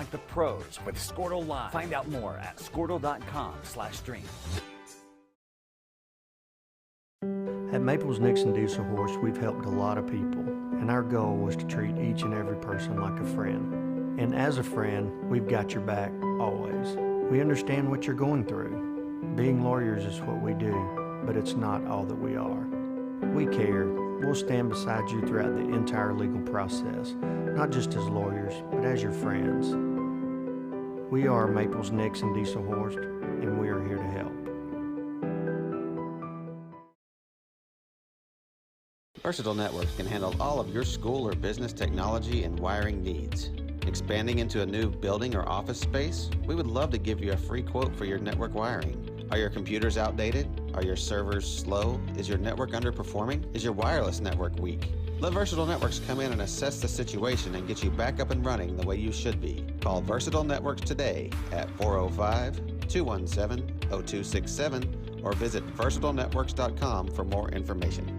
like the pros with Squirtle Live. Find out more at squirtle.com/stream. At Maples Nixon Diesel Horse, we've helped a lot of people, and our goal was to treat each and every person like a friend. And as a friend, we've got your back, always. We understand what you're going through. Being lawyers is what we do, but it's not all that we are. We care. We'll stand beside you throughout the entire legal process, not just as lawyers, but as your friends. We are Maples Nixon Diesel Horse, and we are here to help. Versatile Networks can handle all of your school or business technology and wiring needs. Expanding into a new building or office space? We would love to give you a free quote for your network wiring. Are your computers outdated? Are your servers slow? Is your network underperforming? Is your wireless network weak? Let Versatile Networks come in and assess the situation and get you back up and running the way you should be. Call Versatile Networks today at 405-217-0267 or visit versatilenetworks.com for more information.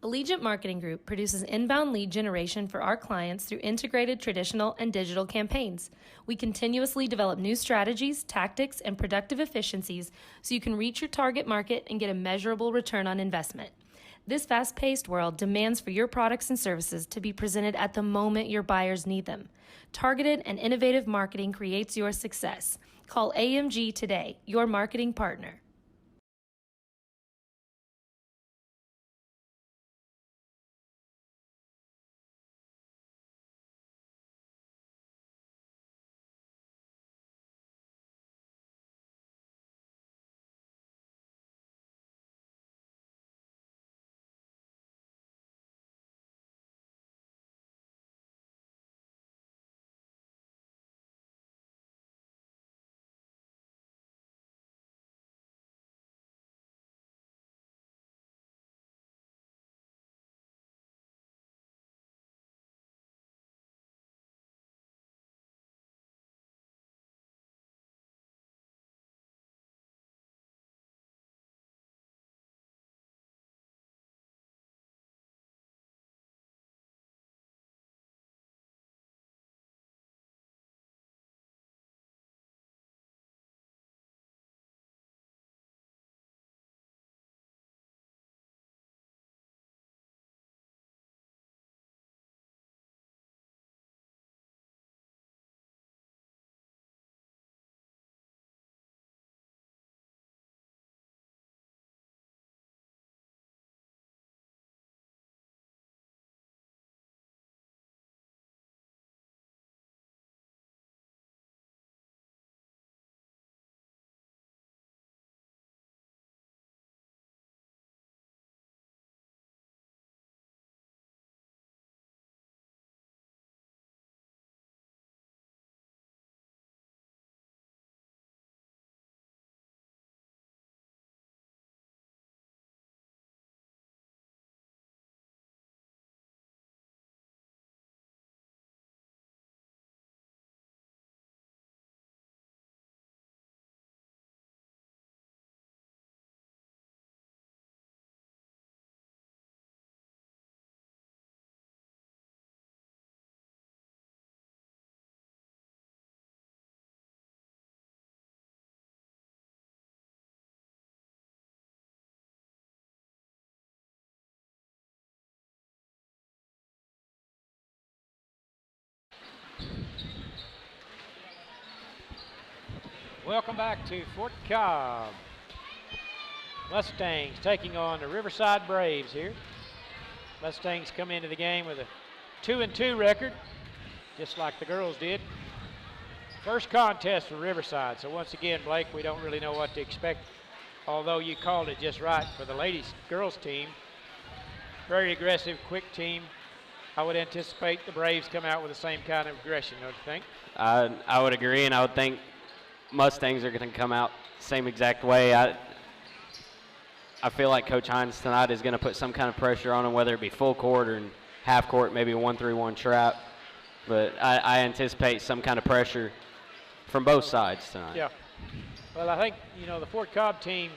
Allegiant Marketing Group produces inbound lead generation for our clients through integrated traditional and digital campaigns. We continuously develop new strategies, tactics, and productive efficiencies so you can reach your target market and get a measurable return on investment. This fast-paced world demands for your products and services to be presented at the moment your buyers need them. Targeted and innovative marketing creates your success. Call AMG today, your marketing partner. Welcome back to Fort Cobb. Mustangs taking on the Riverside Braves here. Mustangs come into the game with a 2-2 record, just like the girls did. First contest for Riverside, so once again, Blake, we don't really know what to expect, although you called it just right for the girls team. Very aggressive, quick team. I would anticipate the Braves come out with the same kind of aggression, don't you think? I would agree, and I would think Mustangs are going to come out the same exact way. I feel like Coach Hines tonight is going to put some kind of pressure on them, whether it be full court or in half court, maybe a 1-3-1 trap. But I anticipate some kind of pressure from both sides tonight. Yeah. Well, I think, the Fort Cobb team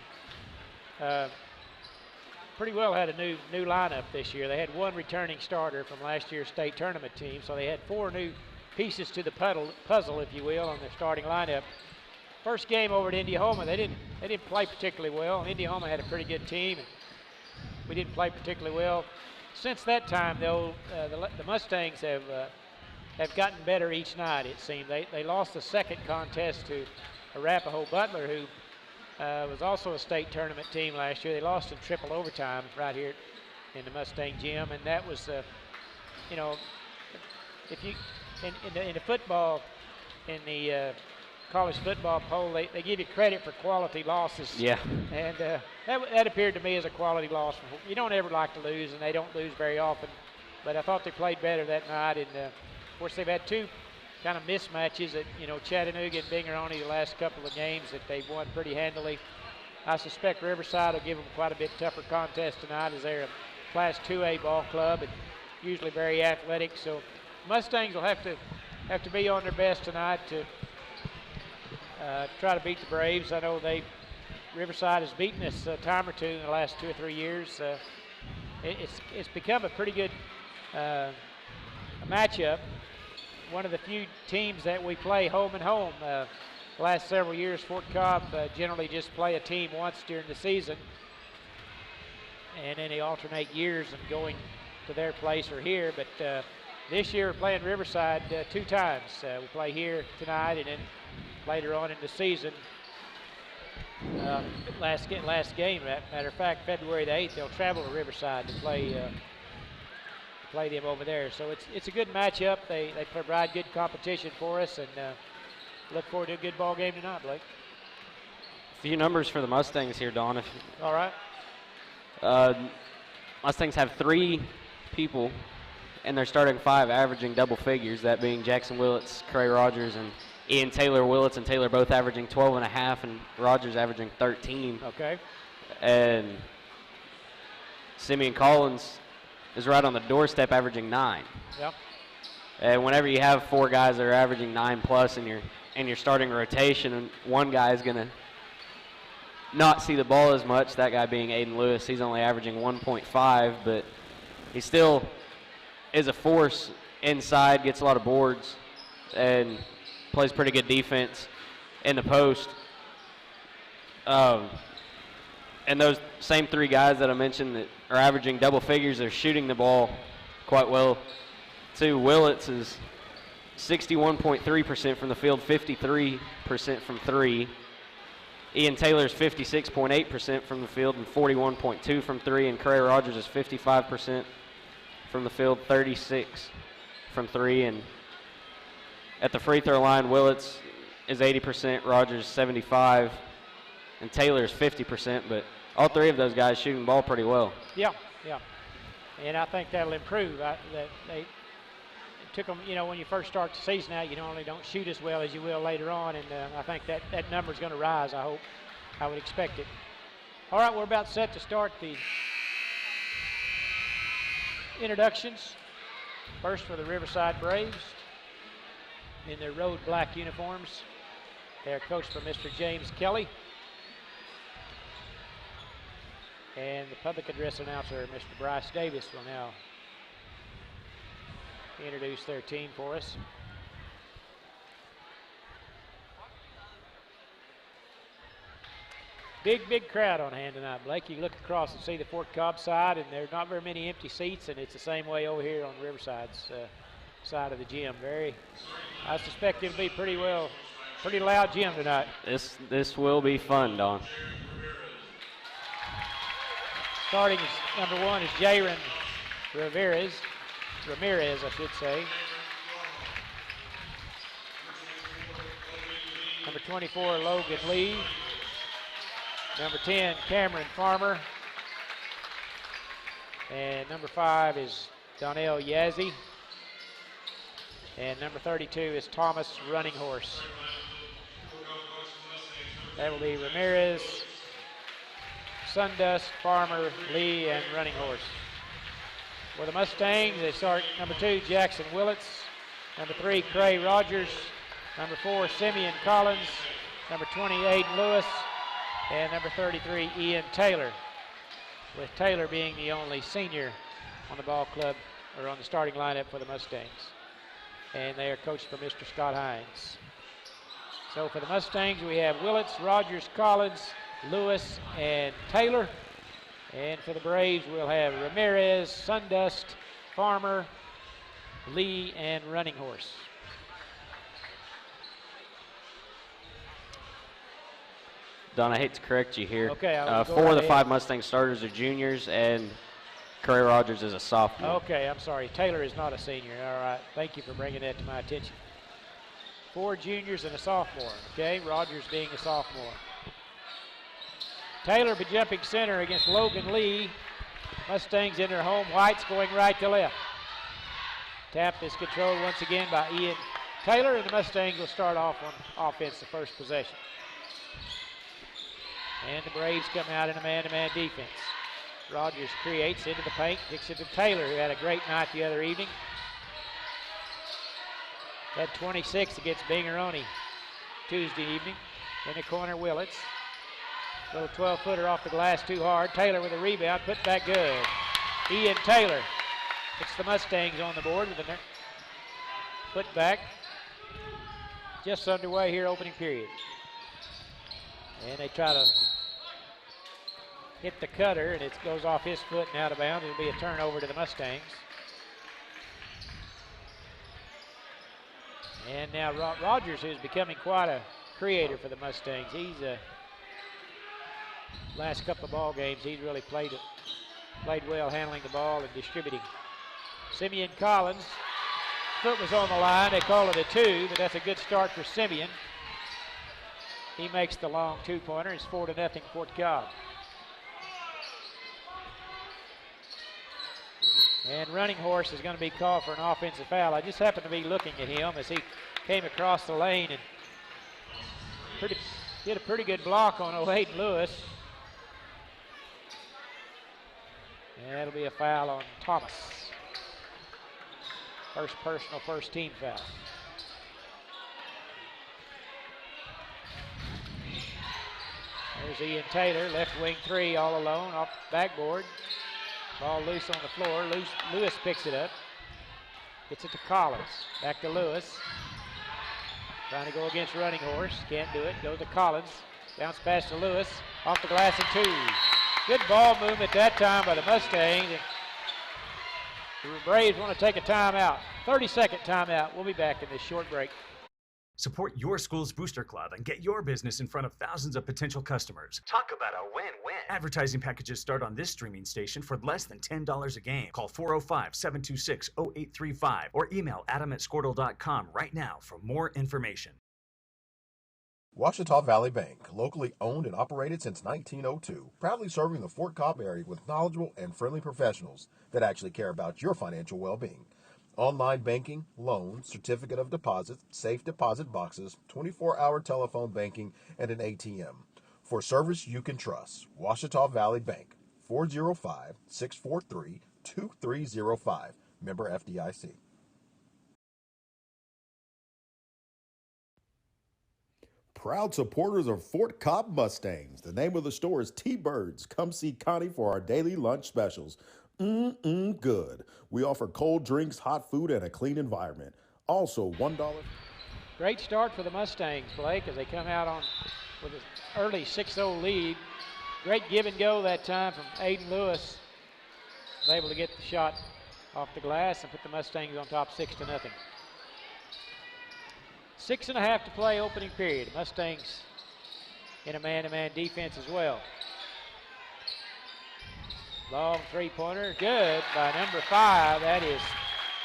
pretty well had a new lineup this year. They had one returning starter from last year's state tournament team, so they had 4 new pieces to the puzzle, if you will, on their starting lineup. First game over at Indiahoma, they didn't play particularly well. Indiahoma had a pretty good team, and we didn't play particularly well. Since that time, though, the Mustangs have gotten better each night, it seemed. They lost the second contest to Arapahoe Butler, who was also a state tournament team last year. They lost in triple overtime right here in the Mustang gym, and that was, if you in the football, in the college football poll, they give you credit for quality losses. Yeah. And that appeared to me as a quality loss. You don't ever like to lose, and they don't lose very often. But I thought they played better that night. And, of course, they've had 2 kind of mismatches at, Chattanooga and Bingeroni the last couple of games that they've won pretty handily. I suspect Riverside will give them quite a bit tougher contest tonight, as they're a Class 2A ball club and usually very athletic. So Mustangs will have to be on their best tonight to try to beat the Braves. I know Riverside has beaten us a time or two in the last 2 or 3 years. It's become a pretty good matchup. One of the few teams that we play home and home. The last several years, Fort Cobb generally just play a team once during the season, and then they alternate years and going to their place or here. But this year we're playing Riverside 2 times. We play here tonight, and then later on in the season, last game, matter of fact, February the 8th, they'll travel to Riverside to play them over there. So it's a good matchup. They provide good competition for us, and look forward to a good ball game tonight, Blake. A few numbers for the Mustangs here, Don. All right. Mustangs have 3 people in their starting 5 averaging double figures, that being Jackson Willits, Cray Rogers, and Ian Taylor. Willits and Taylor both averaging 12.5, and Rogers averaging 13. Okay. And Simeon Collins is right on the doorstep, averaging 9. Yep. And whenever you have 4 guys that are averaging 9+ in your starting rotation, and one guy is going to not see the ball as much, that guy being Aiden Lewis. He's only averaging 1.5, but he still is a force inside, gets a lot of boards, and plays pretty good defense in the post. And those same 3 guys that I mentioned that are averaging double figures, they're shooting the ball quite well too. Willits is 61.3% from the field, 53% from 3. Ian Taylor's 56.8% from the field and 41.2% from 3, and Cray Rogers is 55% from the field, 36 from 3. And at the free throw line, Willits is 80%, Rogers 75%, and Taylor is 50%. But all 3 of those guys shooting the ball pretty well. Yeah. And I think that'll improve. It took them, when you first start the season out, you normally don't shoot as well as you will later on, and I think that number's going to rise, I hope. I would expect it. All right, we're about set to start the introductions. First for the Riverside Braves in their road black uniforms. They're coached by Mr. James Kelly. And the public address announcer, Mr. Bryce Davis, will now introduce their team for us. Big crowd on hand tonight, Blake. You look across and see the Fort Cobb side, and there's not very many empty seats, and it's the same way over here on Riverside's side of the gym. I suspect it'll be pretty loud gym tonight. This will be fun, Don. Starting as number 1 is Jaron Ramirez, I should say. Number 24, Logan Lee. Number 10, Cameron Farmer. And number 5 is Donnell Yazzie. And number 32 is Thomas Running Horse. That will be Ramirez, Sundust, Farmer, Lee, and Running Horse. For the Mustangs, they start number 2, Jackson Willits, number 3, Cray Rogers, number 4, Simeon Collins, number 20, Aiden Lewis, and number 33, Ian Taylor, with Taylor being the only senior on the ball club or on the starting lineup for the Mustangs. And they are coached by Mr. Scott Hines. So for the Mustangs, we have Willits, Rogers, Collins, Lewis, and Taylor. And for the Braves, we'll have Ramirez, Sundust, Farmer, Lee, and Running Horse. Don, I hate to correct you here. Okay, 4 of the 5 Mustang starters are juniors, and Curry Rogers is a sophomore. Okay, I'm sorry. Taylor is not a senior. All right. Thank you for bringing that to my attention. 4 juniors and a sophomore. Okay, Rogers being a sophomore. Taylor be jumping center against Logan Lee. Mustangs in their home whites going right to left. Tap is controlled once again by Ian Taylor, and the Mustangs will start off on offense the first possession. And the Braves come out in a man-to-man defense. Rogers creates into the paint, kicks it to Taylor, who had a great night the other evening. Had 26 against Bingeroni Tuesday evening. In the corner, Willits. Little 12-footer off the glass too hard. Taylor with a rebound, put back good. Ian Taylor puts the Mustangs on the board with a put back. Just underway here, opening period. And they try to hit the cutter, and it goes off his foot and out of bounds. It'll be a turnover to the Mustangs. And now Rogers, who's becoming quite a creator for the Mustangs. He's last couple of ball games, he's really played well handling the ball and distributing. Simeon Collins, foot was on the line. They call it a 2, but that's a good start for Simeon. He makes the long 2-pointer. It's 4-0 Fort Cobb. And Running Horse is going to be called for an offensive foul. I just happened to be looking at him as he came across the lane and did a pretty good block on Aiden Lewis. And that'll be a foul on Thomas. First personal, first team foul. There's Ian Taylor, left wing 3 all alone off the backboard. Ball loose on the floor. Lewis picks it up. Gets it to Collins. Back to Lewis. Trying to go against Running Horse. Can't do it. Goes to Collins. Bounce pass to Lewis. Off the glass and 2. Good ball movement that time by the Mustangs. The Braves want to take a timeout. 30-second timeout. We'll be back in this short break. Support your school's booster club and get your business in front of thousands of potential customers. Talk about a win-win. Advertising packages start on this streaming station for less than $10 a game. Call 405-726-0835 or email adam@squirtle.com right now for more information. Ouachita Valley Bank, locally owned and operated since 1902, proudly serving the Fort Cobb area with knowledgeable and friendly professionals that actually care about your financial well-being. Online banking, loans, certificate of deposit, safe deposit boxes, 24-hour telephone banking, and an ATM. For service you can trust, Ouachita Valley Bank, 405-643-2305. Member FDIC. Proud supporters of Fort Cobb Mustangs. The name of the store is T-Birds. Come see Connie for our daily lunch specials. Good. We offer cold drinks, hot food, and a clean environment. Also, $1. Great start for the Mustangs, Blake, as they come out with an early 6-0 lead. Great give and go that time from Aiden Lewis. Was able to get the shot off the glass and put the Mustangs on top 6-0. 6.5 to play, opening period. Mustangs in a man-to-man defense as well. Long 3-pointer, good by number 5. That is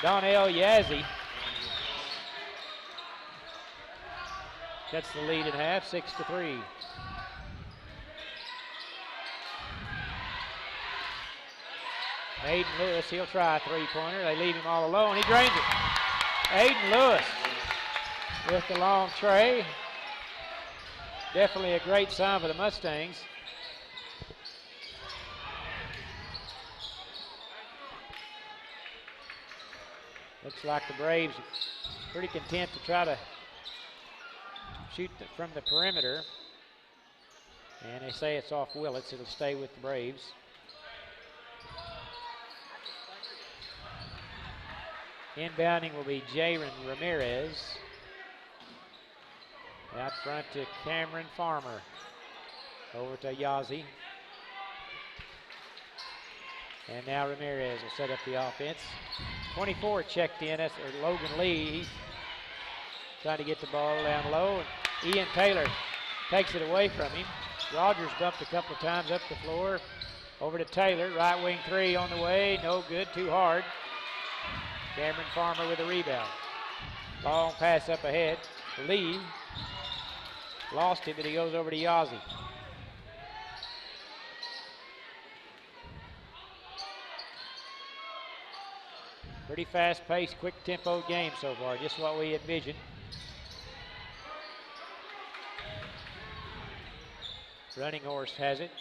Donnell Yazzie. That's the lead at half, 6-3. Aiden Lewis, he'll try a three-pointer. They leave him all alone. He drains it. Aiden Lewis with the long tray. Definitely a great sign for the Mustangs. Looks like the Braves are pretty content to try to shoot from the perimeter. And they say it's off Willits. It'll stay with the Braves. Inbounding will be Jaron Ramirez. Out front to Cameron Farmer. Over to Yazzie. And now Ramirez will set up the offense. 24 checked in. That's Logan Lee. He's trying to get the ball down low. And Ian Taylor takes it away from him. Rogers bumped a couple of times up the floor. Over to Taylor. Right wing three on the way. No good. Too hard. Cameron Farmer with a rebound. Long pass up ahead. Lee lost it, but he goes over to Yazzie. Pretty fast-paced, quick-tempo game so far, just what we envisioned. Running Horse has it.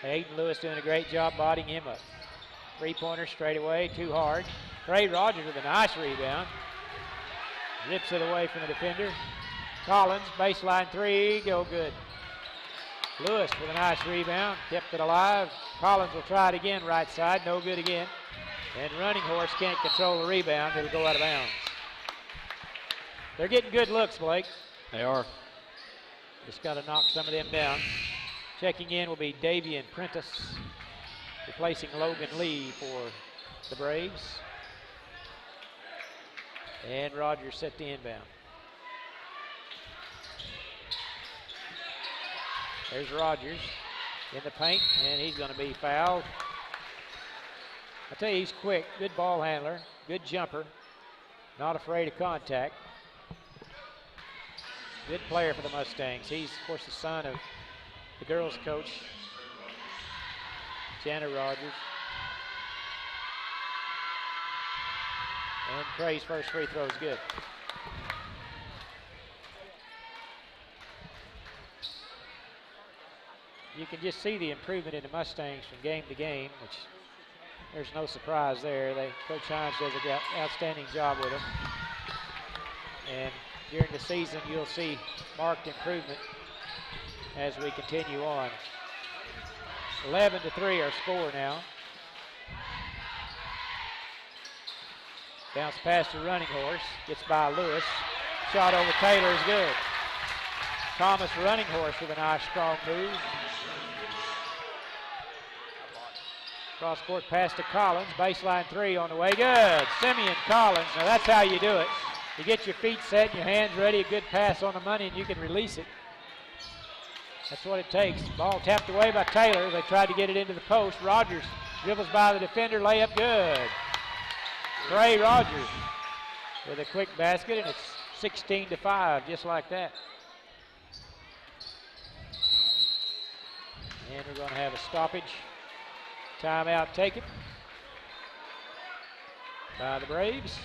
Aiden Lewis doing a great job bodying him up. Three-pointer straight away, too hard. Trey Rogers with a nice rebound. Zips it away from the defender. Collins, baseline three, go good. Lewis with a nice rebound, kept it alive. Collins will try it again, right side, no good again. And Running Horse can't control the rebound, it'll go out of bounds. They're getting good looks, Blake. They are. Just got to knock some of them down. Checking in will be Davian Prentice, replacing Logan Lee for the Braves. And Rogers set the inbound. There's Rogers in the paint, and he's going to be fouled. I tell you, he's quick, good ball handler, good jumper, not afraid of contact. Good player for the Mustangs. He's, of course, the son of the girls' coach, Jana Rogers. And Trey's first free throw is good. You can just see the improvement in the Mustangs from game to game, which there's no surprise there. Coach Hines does an outstanding job with them. And during the season, you'll see marked improvement as we continue on. 11-3 our score now. Bounce pass to Running Horse, gets by Lewis. Shot over Taylor is good. Thomas Running Horse with a nice strong move. Cross court pass to Collins, baseline three on the way, good. Simeon Collins, now that's how you do it. You get your feet set and your hands ready, a good pass on the money, and you can release it. That's what it takes. Ball tapped away by Taylor. They tried to get it into the post. Rogers dribbles by the defender, layup good. Trey Rogers with a quick basket, and it's 16-5, just like that. And we're going to have a stoppage. Timeout taken by the Braves.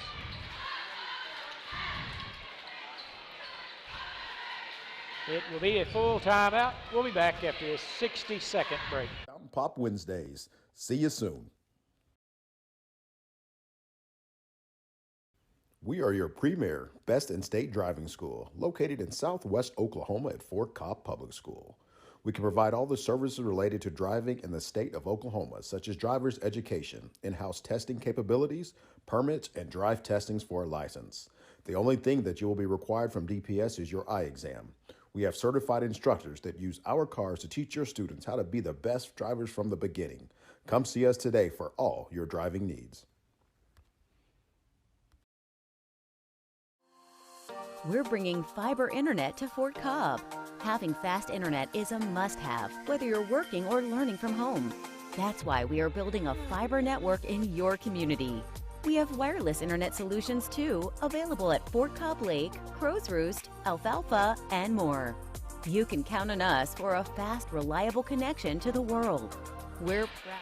It will be a full timeout. We'll be back after a 60-second break. Pop Wednesdays. See you soon. We are your premier best in state driving school located in Southwest Oklahoma at Fort Cobb Public School. We can provide all the services related to driving in the state of Oklahoma, such as driver's education, in-house testing capabilities, permits, and drive testings for a license. The only thing that you will be required from DPS is your eye exam. We have certified instructors that use our cars to teach your students how to be the best drivers from the beginning. Come see us today for all your driving needs. We're bringing fiber internet to Fort Cobb. Having fast internet is a must-have, whether you're working or learning from home. That's why we are building a fiber network in your community. We have wireless internet solutions too, available at Fort Cobb Lake, Crow's Roost, Alfalfa, and more. You can count on us for a fast, reliable connection to the world. We're proud.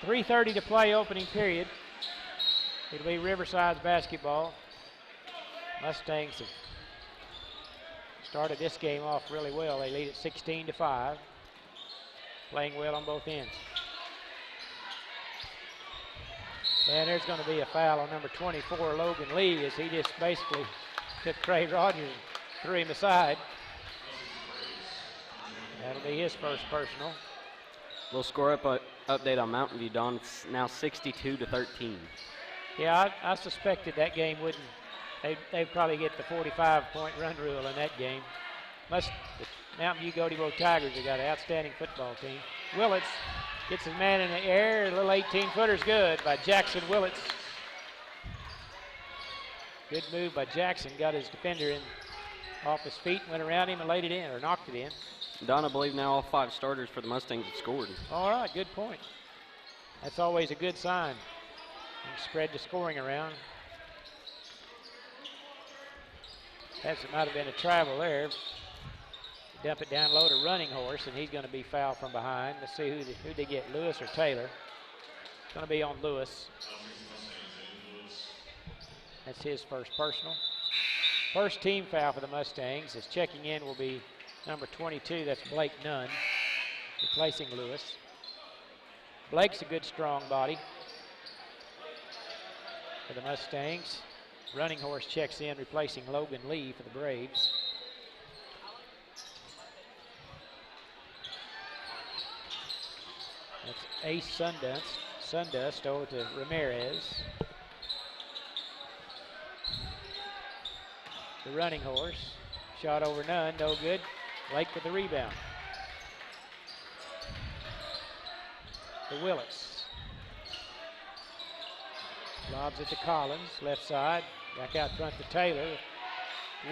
3:30 to play, opening period. It'll be Riverside's basketball. Mustangs have started this game off really well. They lead at 16-5, playing well on both ends. And there's going to be a foul on number 24, Logan Lee, as he just basically took Craig Rogers and threw him aside. That'll be his first personal. Little score update on Mountain View, Don. It's now 62-13. Yeah, I suspected that game wouldn't. They'd probably get the 45-point run rule in that game. The Mountain View Godebo Tigers have got an outstanding football team. Willits gets his man in the air. A little 18-footer's good by Jackson Willits. Good move by Jackson. Got his defender in off his feet, went around him and laid it in, or knocked it in. Don, I believe now all 5 starters for the Mustangs have scored. All right, good point. That's always a good sign. You spread the scoring around. That might have been a travel there. Dump it down low to Running Horse, and he's going to be fouled from behind. Let's see who they get, Lewis or Taylor. It's going to be on Lewis. That's his first personal. First team foul for the Mustangs. As checking in will be number 22, that's Blake Nunn, replacing Lewis. Blake's a good, strong body for the Mustangs. Running Horse checks in, replacing Logan Lee for the Braves. That's Ace Sundust over to Ramirez. The Running Horse. Shot over Nunn, no good. Blake with the rebound. The Willits. Lobs it to Collins, left side. Back out front to Taylor.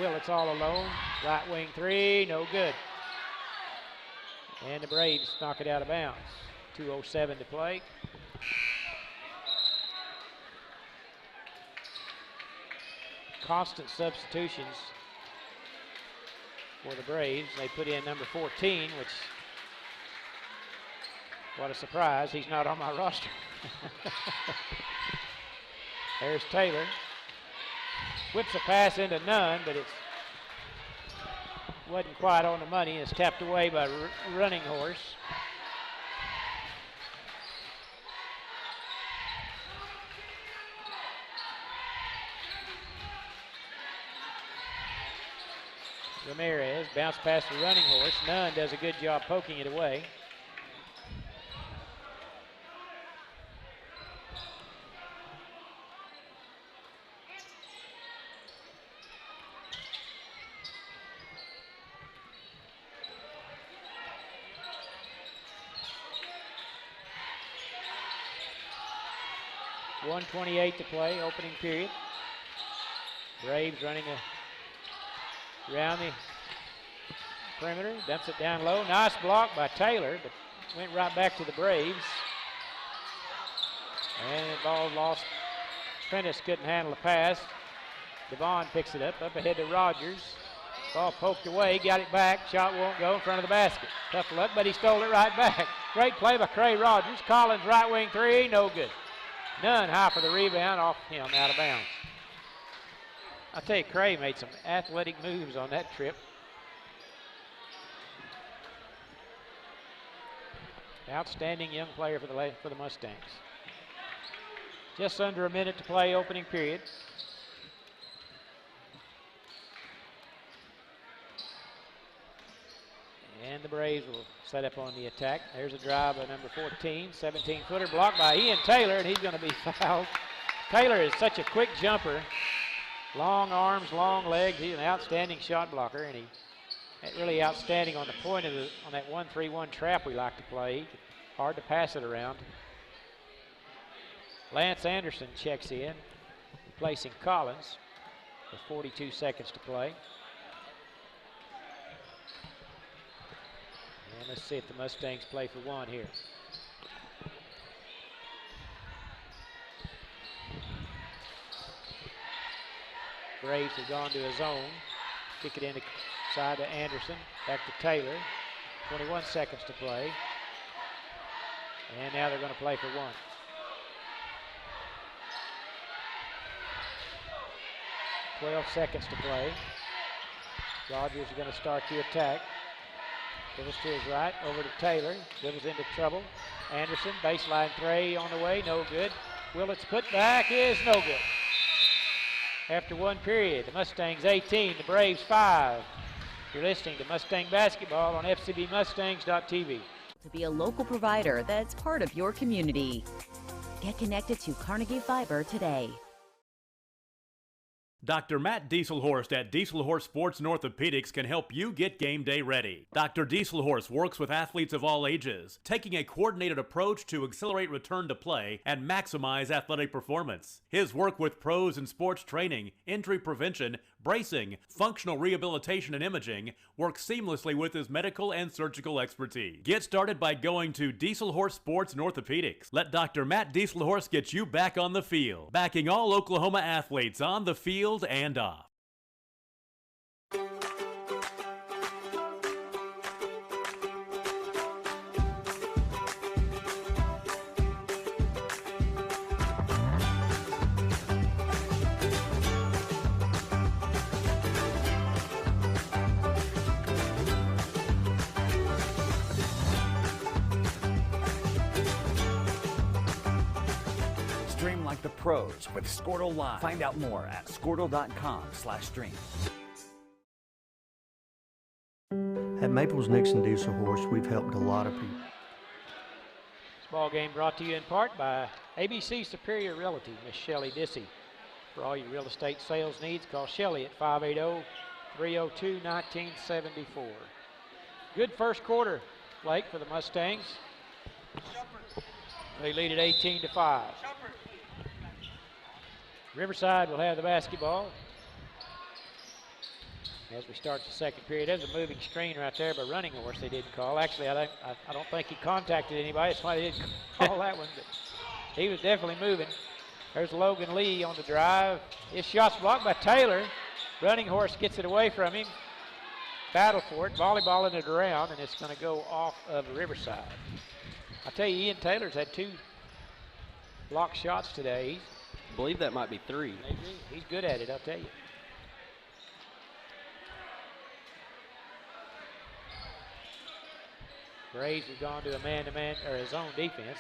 Willits all alone. Right wing three, no good. And the Braves knock it out of bounds. 2:07 to play. Constant substitutions for the Braves. They put in number 14, which, what a surprise, he's not on my roster. There's Taylor. Whips a pass into Nunn, but it wasn't quite on the money. It's tapped away by Running Horse. Ramirez, bounce pass to Running Horse. Nunn does a good job poking it away. .128 to play, opening period. Braves running around the perimeter, dumps it down low. Nice block by Taylor, but went right back to the Braves. And the ball lost. Prentice couldn't handle the pass. Devon picks it up ahead to Rogers. Ball poked away, got it back. Shot won't go in front of the basket. Tough luck, but he stole it right back. Great play by Craig Rogers. Collins right wing three, no good. Nunn high for the rebound, off him, out of bounds. I'll tell you, Cray made some athletic moves on that trip. Outstanding young player for the Mustangs. Just under a minute to play, opening period. And the Braves will set up on the attack. There's a drive by number 14, 17-footer blocked by Ian Taylor, and he's going to be fouled. Taylor is such a quick jumper. Long arms, long legs. He's an outstanding shot blocker, and he's really outstanding on the point of on that 1-3-1 trap we like to play. Hard to pass it around. Lance Anderson checks in, replacing Collins with 42 seconds to play. And let's see if the Mustangs play for one here. Braves have gone to a zone. Kick it into Riverside to Anderson, back to Taylor. 21 seconds to play. And now they're going to play for one. .12 seconds to play. Rogers is going to start the attack. Dribbles to his right, over to Taylor. Dribbles into trouble. Anderson, baseline three on the way, no good. Willett's putback is no good. After one period, the Mustangs 18, the Braves 5. You're listening to Mustang Basketball on FCBMustangs.tv. To be a local provider that's part of your community. Get connected to Carnegie Fiber today. Dr. Matt Dieselhorst at Dieselhorst Sports and Orthopedics can help you get game day ready. Dr. Dieselhorst works with athletes of all ages, taking a coordinated approach to accelerate return to play and maximize athletic performance. His work with pros in sports training, injury prevention, bracing, functional rehabilitation, and imaging works seamlessly with his medical and surgical expertise. Get started by going to Dieselhorst Sports and Orthopedics. Let Dr. Matt Dieselhorst get you back on the field, backing all Oklahoma athletes on the field and off. Stream like the pros with Squirtle Live. Find out more at squirtle.com/stream. At Maples Nixon Diesel Horse, we've helped a lot of people. This ball game brought to you in part by ABC Superior Realty, Miss Shelley Dissy. For all your real estate sales needs, call Shelley at 580-302-1974. Good first quarter, Blake, for the Mustangs. They lead at 18-5. Riverside will have the basketball as we start the second period. There's a moving screen right there by Running Horse they didn't call. Actually, I don't think he contacted anybody. That's why they didn't call that one. But he was definitely moving. There's Logan Lee on the drive. His shot's blocked by Taylor. Running Horse gets it away from him. Battle for it, volleyballing it around, and it's going to go off of Riverside. I tell you, Ian Taylor's had 2 block shots today. I believe that might be 3. Maybe. He's good at it, I'll tell you. Braves have gone to a man-to-man, or a zone defense.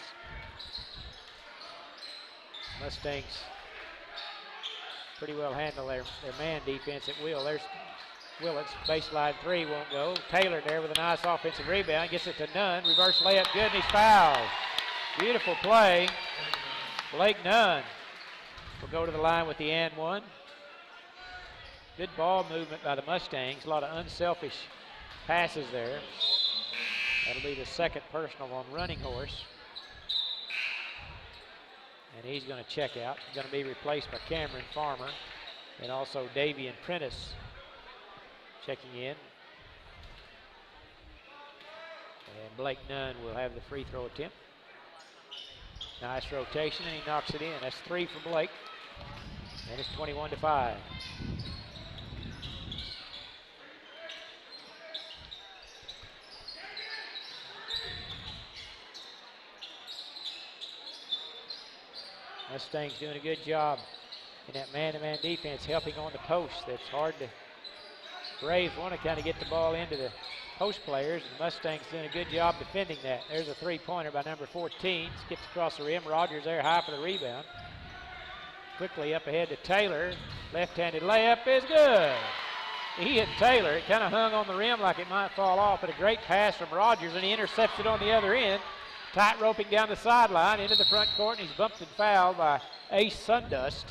Mustangs pretty well handle their man defense at will. There's Willett's baseline three won't go. Taylor there with a nice offensive rebound. Gets it to Nunn. Reverse layup good, and he's fouled. Beautiful play. Blake Nunn will go to the line with the and one. Good ball movement by the Mustangs. A lot of unselfish passes there. That'll be the second personal on Running Horse. And he's going to check out. He's going to be replaced by Cameron Farmer and also Davian Prentice checking in. And Blake Nunn will have the free throw attempt. Nice rotation, and he knocks it in. That's 3 for Blake. And it's 21-5. Mustangs doing a good job in that man-to-man defense, helping on the post. That's hard to. Braves want to kind of get the ball into the post players, and Mustangs doing a good job defending that. There's a three-pointer by number 14. Skips across the rim. Rogers there high for the rebound. Quickly up ahead to Taylor. Left-handed layup is good. He hit Taylor. It kind of hung on the rim like it might fall off, but a great pass from Rogers, and he intercepts it on the other end. Tight roping down the sideline into the front court, and he's bumped and fouled by Ace Sundust.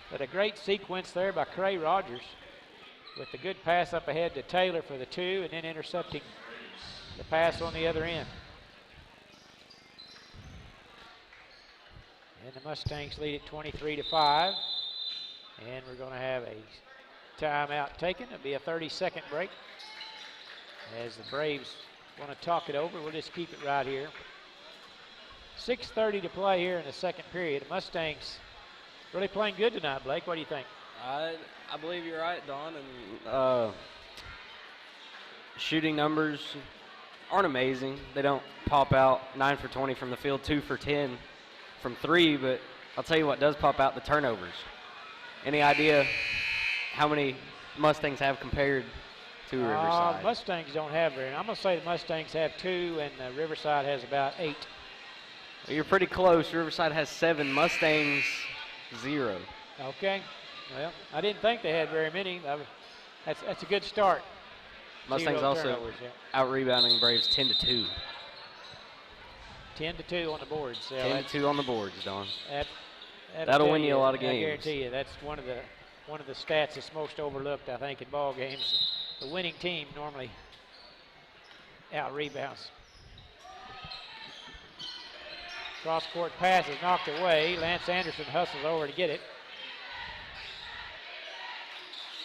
But a great sequence there by Cray Rogers with the good pass up ahead to Taylor for the two, and then intercepting the pass on the other end. And the Mustangs lead at 23-5. And we're going to have a timeout taken. It'll be a 30-second break. As the Braves want to talk it over, we'll just keep it right here. 6:30 to play here in the second period. The Mustangs really playing good tonight, Blake. What do you think? I believe you're right, Don. And shooting numbers aren't amazing. They don't pop out 9 for 20 from the field, 2 for 10 from 3, but I'll tell you what does pop out, the turnovers. Any idea how many Mustangs have compared to Riverside? Mustangs don't have very. I'm going to say the Mustangs have 2, and Riverside has about 8. Well, you're pretty close. Riverside has 7, Mustangs 0. Okay. Well, I didn't think they had very many. That's a good start. Mustangs 0 also turnovers, yeah. out-rebounding Braves 10-2. 10-2 on the boards. Yeah, 10-2 on the boards, Don. That'll win you a lot of games. I guarantee you, that's one of the stats that's most overlooked, I think, in ball games. The winning team normally out-rebounds. Cross-court pass is knocked away. Lance Anderson hustles over to get it.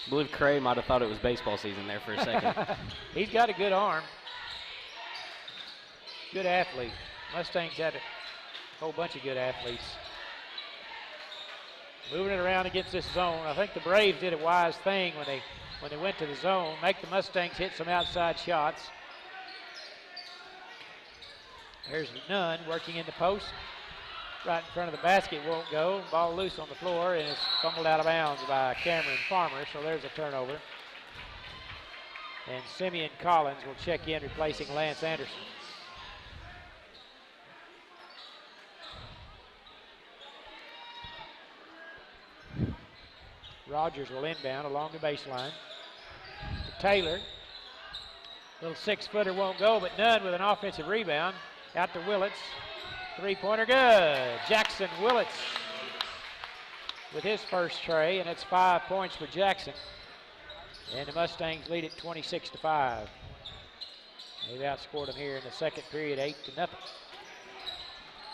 I believe Cray might have thought it was baseball season there for a second. He's got a good arm. Good athlete. Mustangs had a whole bunch of good athletes. Moving it around against this zone. I think the Braves did a wise thing when they went to the zone. Make the Mustangs hit some outside shots. There's Nunn working in the post. Right in front of the basket, won't go. Ball loose on the floor, and it's fumbled out of bounds by Cameron Farmer, so there's a turnover. And Simeon Collins will check in, replacing Lance Anderson. Rogers will inbound along the baseline to Taylor. Little 6-footer won't go, but Nunn with an offensive rebound. Out to Willits. Three-pointer good. Jackson Willits with his first tray, and it's 5 points for Jackson. And the Mustangs lead it 26-5. They've outscored them here in the second period, 8-0.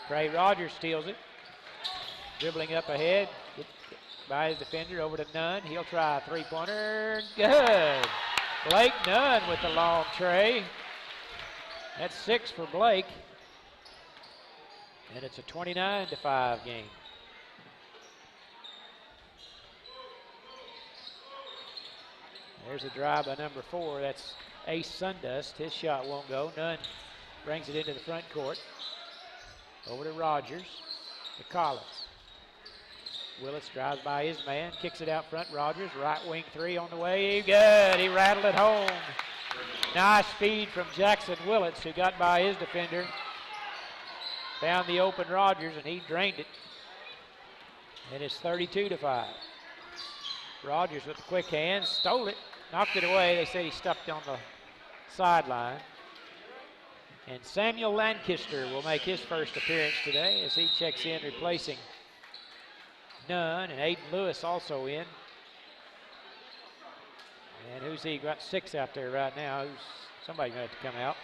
Trey Rogers steals it. Dribbling up ahead by his defender over to Nunn. He'll try a three-pointer. Good. Blake Nunn with the long tray. That's 6 for Blake. And it's a 29-5 game. There's a drive by number 4. That's Ace Sundust. His shot won't go. Nunn brings it into the front court. Over to Rogers. To Collins. Willis drives by his man. Kicks it out front. Rogers. Right wing 3 on the way. Good. He rattled it home. Nice feed from Jackson Willits, who got by his defender. Found the open Rogers, and he drained it. And it's 32-5. Rogers with the quick hands, stole it, knocked it away. They said he stuck on the sideline. And Samuel Lancaster will make his first appearance today as he checks in, replacing Nunn, and Aiden Lewis also in. And who's he? Got 6 out there right now. Somebody's going to have to come out.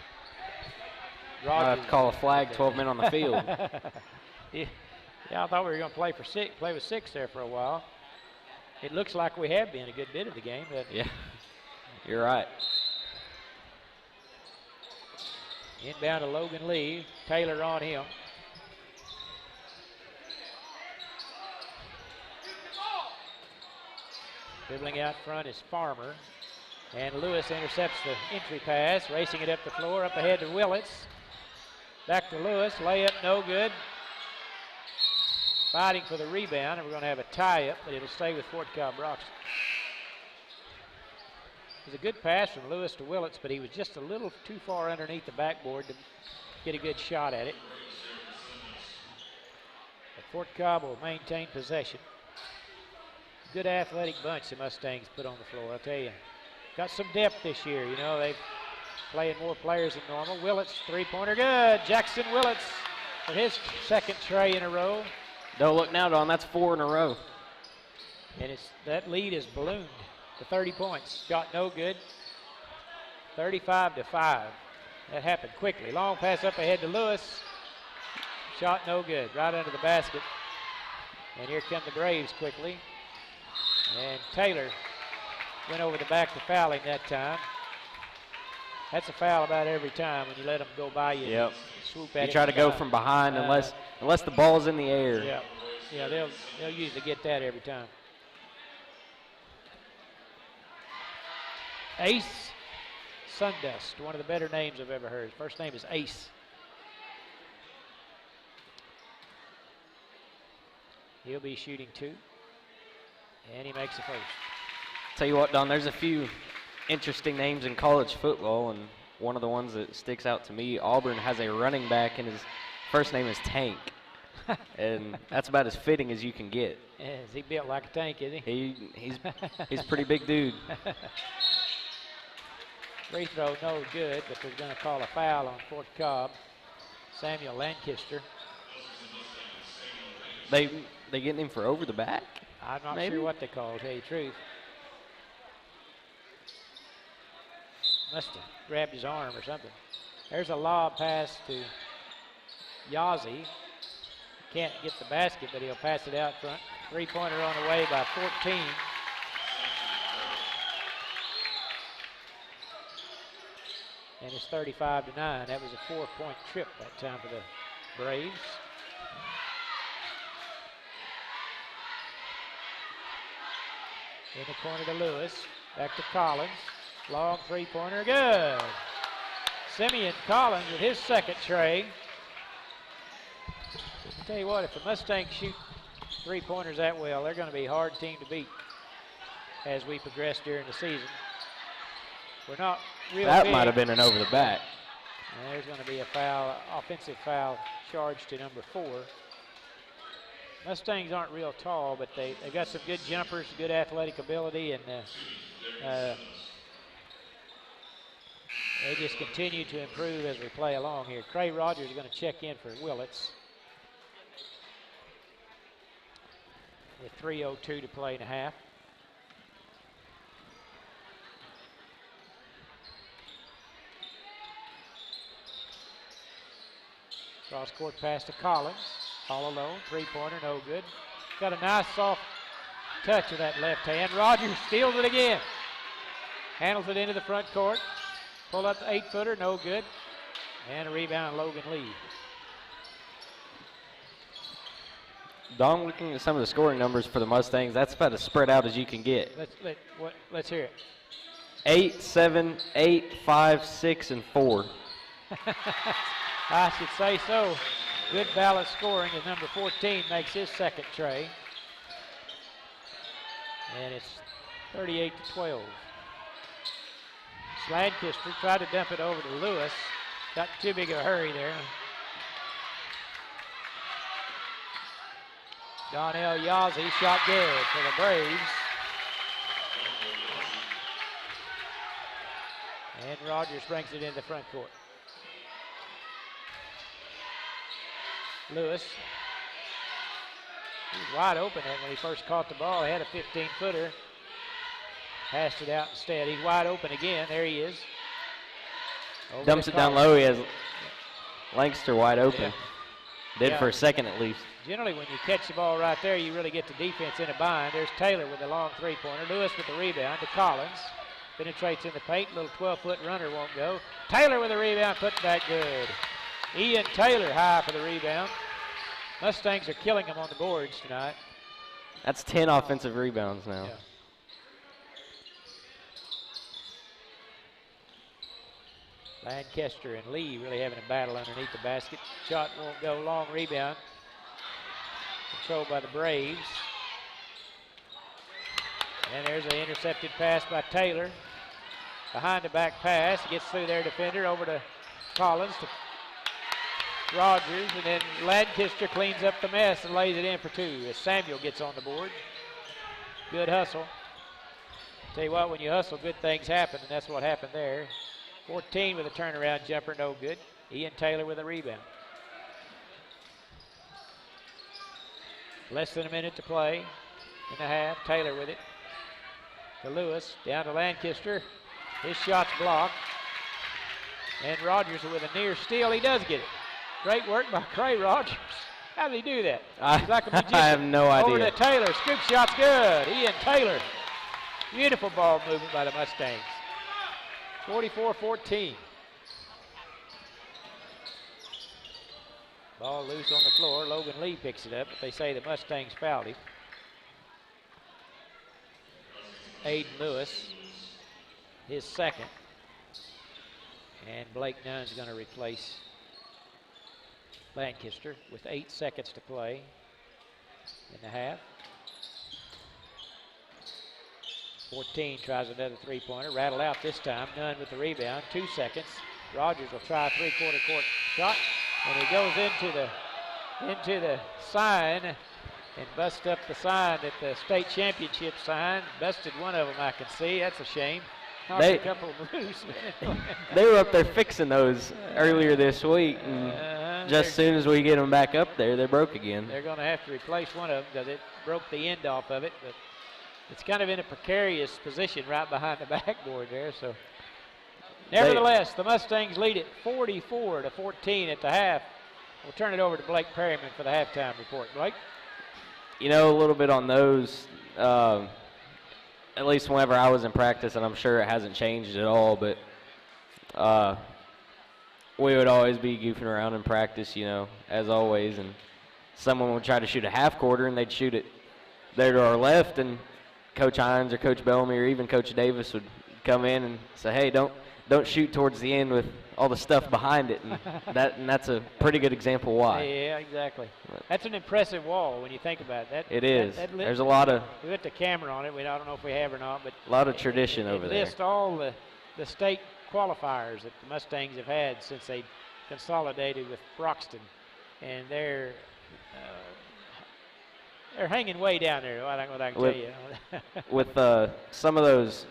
I have to call a flag, 12 men on the field. Yeah, I thought we were going to play with 6 there for a while. It looks like we have been a good bit of the game. Yeah, you're right. Inbound to Logan Lee. Taylor on him. Dribbling out front is Farmer. And Lewis intercepts the entry pass, racing it up the floor, up ahead to Willits. Back to Lewis, layup no good. Fighting for the rebound, and we're going to have a tie-up, but it'll stay with Fort Cobb Broxton. It was a good pass from Lewis to Willits, but he was just a little too far underneath the backboard to get a good shot at it. But Fort Cobb will maintain possession. Good athletic bunch the Mustangs put on the floor, I'll tell you. Got some depth this year, you know, they've playing more players than normal. Willits, three-pointer good. Jackson Willits for his second tray in a row. Don't look now, Don, that's 4 in a row. And that lead is ballooned to 30 points. Shot no good. 35-5. That happened quickly. Long pass up ahead to Lewis. Shot no good. Right under the basket. And here come the Braves quickly. And Taylor went over the back to foul him that time. That's a foul about every time when you let them go by you. Yep. Swoop at you try to go from behind unless the ball's in the air. Yeah. Yeah, they'll usually get that every time. Ace Sundust, one of the better names I've ever heard. First name is Ace. He'll be shooting 2. And he makes the first. Tell you what, Don, there's a few interesting names in college football, and one of the ones that sticks out to me, Auburn has a running back, and his first name is Tank. And that's about as fitting as you can get. Yeah, is he built like a tank, is he? He's a pretty big dude. Free throw, no good, but they're going to call a foul on Fort Cobb. Samuel Lancaster. They getting him for over the back? I'm not maybe? sure what they call, to tell you the truth. Must have grabbed his arm or something. There's a lob pass to Yazzie. Can't get the basket, but he'll pass it out front. 3-pointer on the way by 14. And it's 35-9. That was a 4-point trip that time for the Braves. In the corner to Lewis. Back to Collins. Long 3-pointer, good. Simeon Collins with his second tray. I'll tell you what, if the Mustangs shoot 3-pointers that well, they're going to be a hard team to beat as we progress during the season. We're not real That big. might have been an over the back. And there's going to be a foul, offensive foul charged to number 4. Mustangs aren't real tall, but they've got some good jumpers, good athletic ability, and they just continue to improve as we play along here. Cray Rogers is going to check in for Willits. With 3:02 to play in a half. Cross court pass to Collins. All alone, 3-pointer, no good. Got a nice soft touch of that left hand. Rogers steals it again. Handles it into the front court. Pull up the 8-footer, no good. And a rebound, Logan Lee. Don, looking at some of the scoring numbers for the Mustangs, that's about as spread out as you can get. Let's hear it. 8, 7, 8, 5, 6, and 4. I should say so. Good balanced scoring as number 14 makes his second tray. And it's 38-12. Lancaster tried to dump it over to Lewis. Got too big of a hurry there. Donnell Yazzie shot good for the Braves. And Rogers brings it in the front court. Lewis. He was wide open when he first caught the ball. He had a 15-footer. Passed it out instead. He's wide open again. There he is. Over Dumps it down low. He has Lancaster wide open. Yeah. Did Yeah. for a second at least. Generally, when you catch the ball right there, you really get the defense in a bind. There's Taylor with a long 3-pointer. Lewis with the rebound to Collins. Penetrates in the paint. Little 12-foot runner won't go. Taylor with a rebound. Put back good. Ian Taylor high for the rebound. Mustangs are killing them on the boards tonight. That's 10 offensive rebounds now. Yeah. Lancaster and Lee really having a battle underneath the basket. Shot won't go. Long rebound. Controlled by the Braves. And there's an intercepted pass by Taylor. Behind the back pass. He gets through their defender over to Collins to Rogers. And then Lancaster cleans up the mess and lays it in for 2 as Samuel gets on the board. Good hustle. Tell you what, when you hustle, good things happen, and that's what happened there. 14 with a turnaround jumper, no good. Ian Taylor with a rebound. Less than a minute to play in the half. Taylor with it. To Lewis, down to Lancaster. His shot's blocked. And Rogers with a near steal. He does get it. Great work by Cray Rogers. How did he do that? He's like a magician. I have no idea. Over to Taylor. Scoop shot's good. Ian Taylor. Beautiful ball movement by the Mustangs. 44-14. Ball loose on the floor. Logan Lee picks it up, but they say the Mustangs fouled him. Aiden Lewis, his second. And Blake Nunn's going to replace Lancaster with 8 seconds to play in the half. 14 tries another three-pointer. Rattled out this time. Nunn with the rebound. 2 seconds. Rogers will try a three-quarter court shot. And he goes into the sign and busts up the sign that the state championship sign. Busted one of them, I can see. That's a shame. Knocked a couple of moves. They were up there fixing those earlier this week, and just as soon as we get them back up there, they broke again. They're going to have to replace one of them because it broke the end off of it. But it's kind of in a precarious position right behind the backboard there. So, nevertheless, the Mustangs lead it 44-14 at the half. We'll turn it over to Blake Perryman for the halftime report. Blake? You know, a little bit on those. At least whenever I was in practice, and I'm sure it hasn't changed at all, but we would always be goofing around in practice, you know, as always, and someone would try to shoot a half quarter, and they'd shoot it there to our left, and Coach Hines or Coach Bellamy or even Coach Davis would come in and say, hey, don't shoot towards the end with all the stuff behind it, and that's a pretty good example why. Yeah, exactly. That's an impressive wall when you think about it. It is. There's a lot of. We put the camera on it. I don't know if we have or not, but a lot of tradition over there. List all the state qualifiers that the Mustangs have had since they consolidated with Broxton, and they're hanging way down there. What I can tell you. With some of those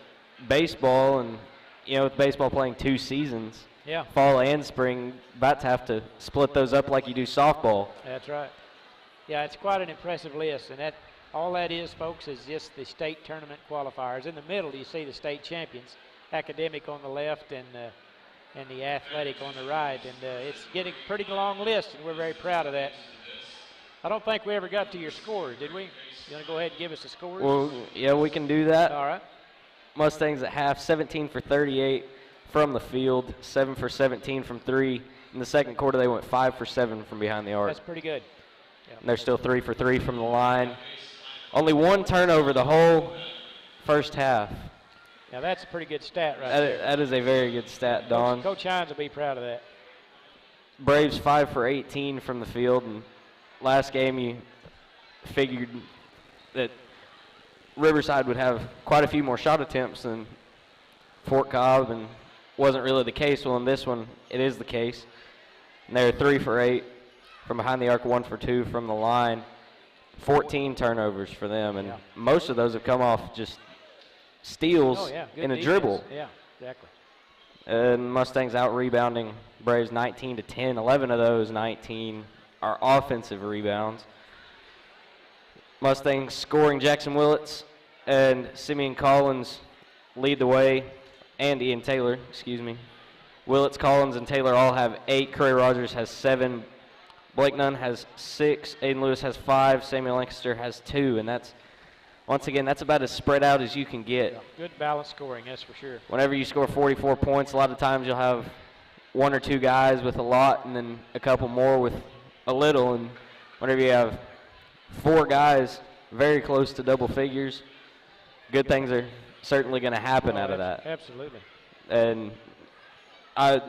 baseball and. You know, with baseball playing 2 seasons, fall and spring, about to have to split those up like you do softball. That's right. Yeah, it's quite an impressive list, and all that is, folks, is just the state tournament qualifiers. In the middle, you see the state champions, academic on the left and the athletic on the right, and it's getting a pretty long list, and we're very proud of that. I don't think we ever got to your scores, did we? You want to go ahead and give us the scores? Well, yeah, we can do that. All right. Mustangs at half, 17 for 38 from the field, 7 for 17 from 3. In the second quarter, they went 5 for 7 from behind the arc. That's pretty good. Yeah. And they're still 3 for 3 from the line. Only 1 turnover the whole first half. Now, that's a pretty good stat right there. That is a very good stat, Don. Coach Hines will be proud of that. Braves 5 for 18 from the field. And last game, you figured that Riverside would have quite a few more shot attempts than Fort Cobb, and wasn't really the case. Well, in this one, it is the case. And they're 3 for 8 from behind the arc, 1 for 2 from the line. 14 turnovers for them, and most of those have come off just steals in a dribble. Yeah, exactly. And Mustangs out rebounding Braves 19-10. 11 of those 19 are offensive rebounds. Mustangs scoring Jackson Willits and Simeon Collins lead the way, and Ian Taylor, excuse me. Willits, Collins, and Taylor all have 8. Curry Rogers has 7. Blake Nunn has 6. Aiden Lewis has 5. Samuel Lancaster has 2. And that's, once again, that's about as spread out as you can get. Yeah, good balanced scoring, that's for sure. Whenever you score 44 points, a lot of times you'll have 1 or 2 guys with a lot and then a couple more with a little. And whenever you have 4 guys very close to double figures, good things are certainly going to happen out of that. Absolutely. And I'll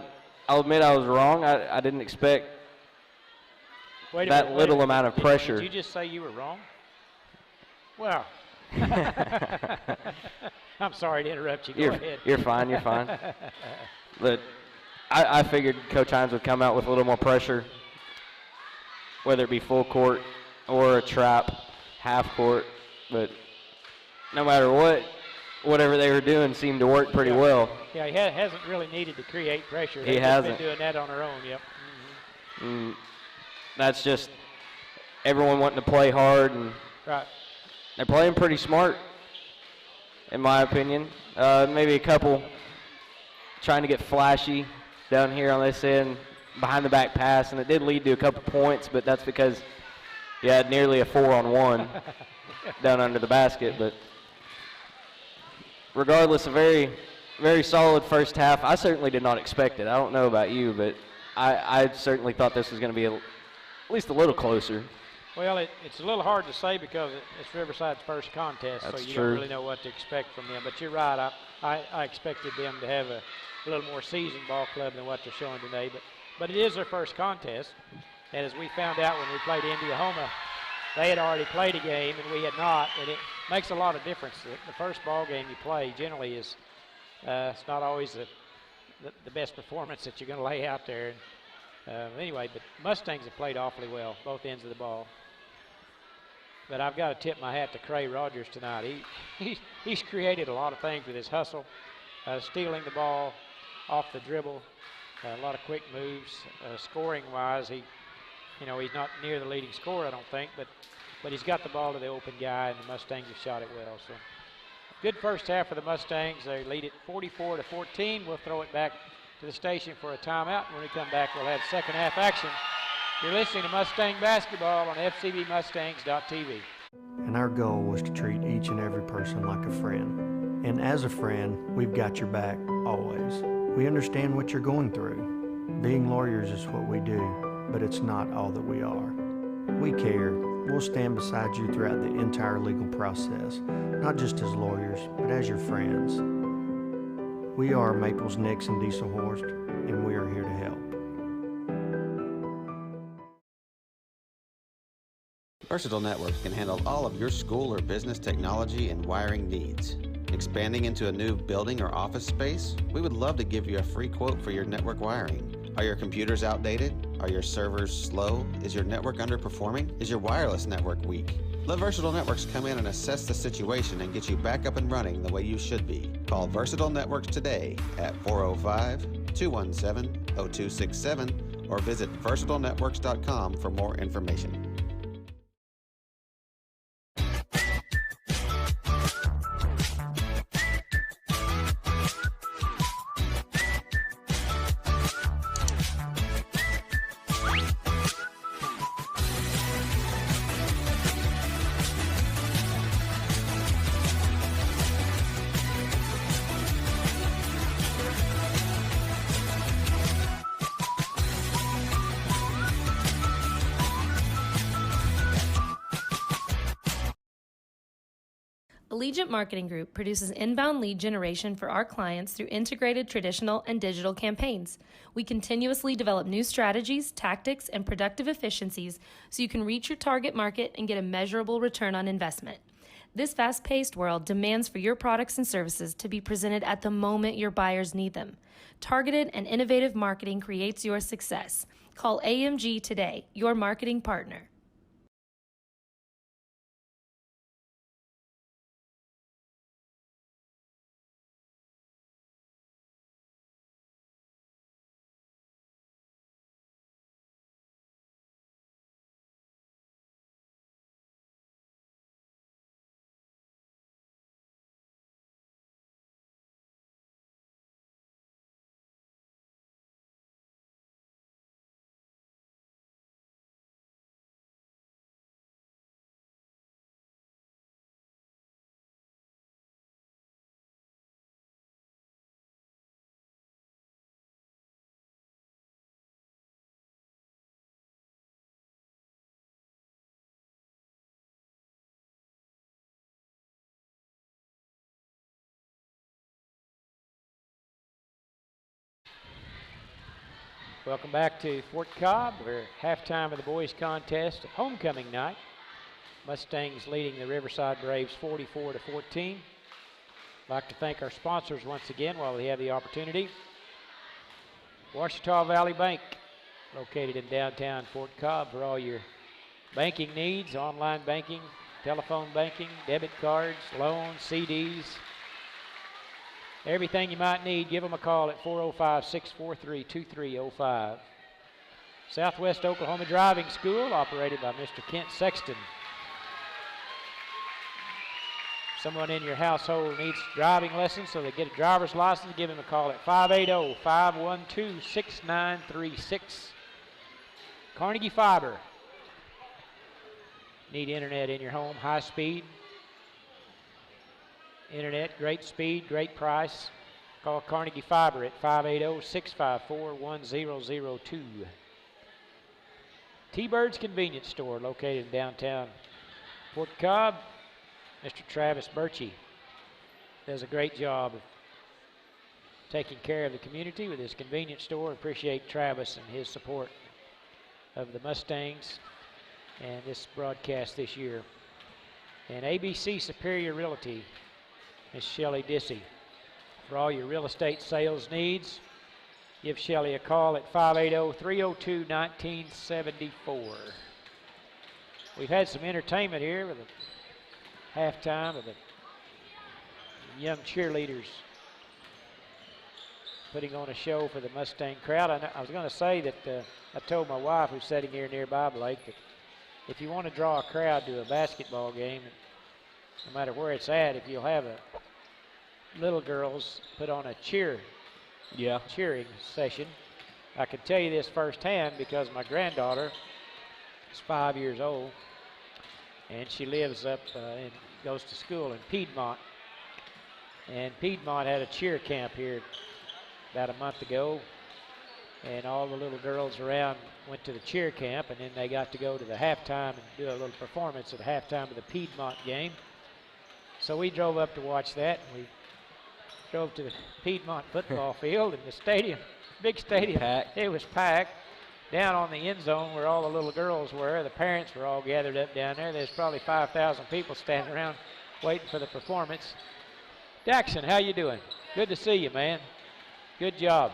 admit I was wrong. I didn't expect that little amount of pressure. Did you just say you were wrong? Well, I'm sorry to interrupt you. Go ahead. You're fine. You're fine. But I figured Coach Hines would come out with a little more pressure, whether it be full court or a trap, half court. But no matter what, whatever they were doing seemed to work pretty well. Yeah, he hasn't really needed to create pressure. He hasn't. Been doing that on their own, yep. Mm-hmm. That's just everyone wanting to play hard, and they're playing pretty smart, in my opinion. Maybe a couple trying to get flashy down here on this end, behind the back pass, and it did lead to a couple points, but that's because you had nearly a 4-on-1 down under the basket. But regardless, a very, very solid first half. I certainly did not expect it. I don't know about you, but I certainly thought this was going to be at least a little closer. Well, it's a little hard to say because it's Riverside's first contest, That's so you true. don't really know what to expect from them. But you're right. I expected them to have a little more seasoned ball club than what they're showing today. But it is their first contest. And as we found out when we played Indiahoma, they had already played a game and we had not. And it makes a lot of difference. The first ball game you play generally is it's not always the best performance that you're going to lay out there. Anyway, but Mustangs have played awfully well, both ends of the ball. But I've got to tip my hat to Cray Rogers tonight. He's created a lot of things with his hustle, stealing the ball off the dribble, a lot of quick moves. Scoring-wise, he's not near the leading scorer, I don't think, but he's got the ball to the open guy, and the Mustangs have shot it well. So good first half for the Mustangs. They lead it 44-14. We'll throw it back to the station for a timeout. When we come back, we'll have second half action. You're listening to Mustang Basketball on FCBMustangs.tv. And our goal was to treat each and every person like a friend. And as a friend, we've got your back always. We understand what you're going through. Being lawyers is what we do, but it's not all that we are. We care. We'll stand beside you throughout the entire legal process, not just as lawyers, but as your friends. We are Maples, Nixon, Diesel Horst, and we are here to help. Versatile Networks can handle all of your school or business technology and wiring needs. Expanding into a new building or office space? We would love to give you a free quote for your network wiring. Are your computers outdated? Are your servers slow? Is your network underperforming? Is your wireless network weak? Let Versatile Networks come in and assess the situation and get you back up and running the way you should be. Call Versatile Networks today at 405-217-0267 or visit versatilenetworks.com for more information. Allegiant Marketing Group produces inbound lead generation for our clients through integrated traditional and digital campaigns. We continuously develop new strategies, tactics, and productive efficiencies so you can reach your target market and get a measurable return on investment. This fast-paced world demands for your products and services to be presented at the moment your buyers need them. Targeted and innovative marketing creates your success. Call AMG today, your marketing partner. Welcome back to Fort Cobb. We're halftime of the boys contest at homecoming night. Mustangs leading the Riverside Braves 44-14. I'd like to thank our sponsors once again while we have the opportunity. Ouachita Valley Bank, located in downtown Fort Cobb for all your banking needs, online banking, telephone banking, debit cards, loans, CDs. Everything you might need, give them a call at 405-643-2305. Southwest Oklahoma Driving School, operated by Mr. Kent Sexton. Someone in your household needs driving lessons so they get a driver's license, give them a call at 580-512-6936. Carnegie Fiber. Need internet in your home, high speed. Internet, great speed, great price. Call Carnegie Fiber at 580-654-1002. T-Bird's Convenience Store, located in downtown Fort Cobb. Mr. Travis Birchie does a great job of taking care of the community with his convenience store. Appreciate Travis and his support of the Mustangs and this broadcast this year. And ABC Superior Realty, Miss Shelley Dissy. For all your real estate sales needs, give Shelley a call at 580-302-1974. We've had some entertainment here with a halftime of the young cheerleaders putting on a show for the Mustang crowd. I was going to say that I told my wife, who's sitting here nearby, Blake, that if you want to draw a crowd to a basketball game, no matter where it's at, if you'll have little girls put on a cheering session. I can tell you this firsthand because my granddaughter is 5 years old, and she lives up and goes to school in Piedmont. And Piedmont had a cheer camp here about a month ago, and all the little girls around went to the cheer camp, and then they got to go to the halftime and do a little performance at the halftime of the Piedmont game. So we drove up to watch that. We drove to the Piedmont football field, and the stadium, big stadium, it was packed. Down on the end zone where all the little girls were, the parents were all gathered up down there. There's probably 5,000 people standing around waiting for the performance. Daxon, how you doing? Good to see you, man. Good job.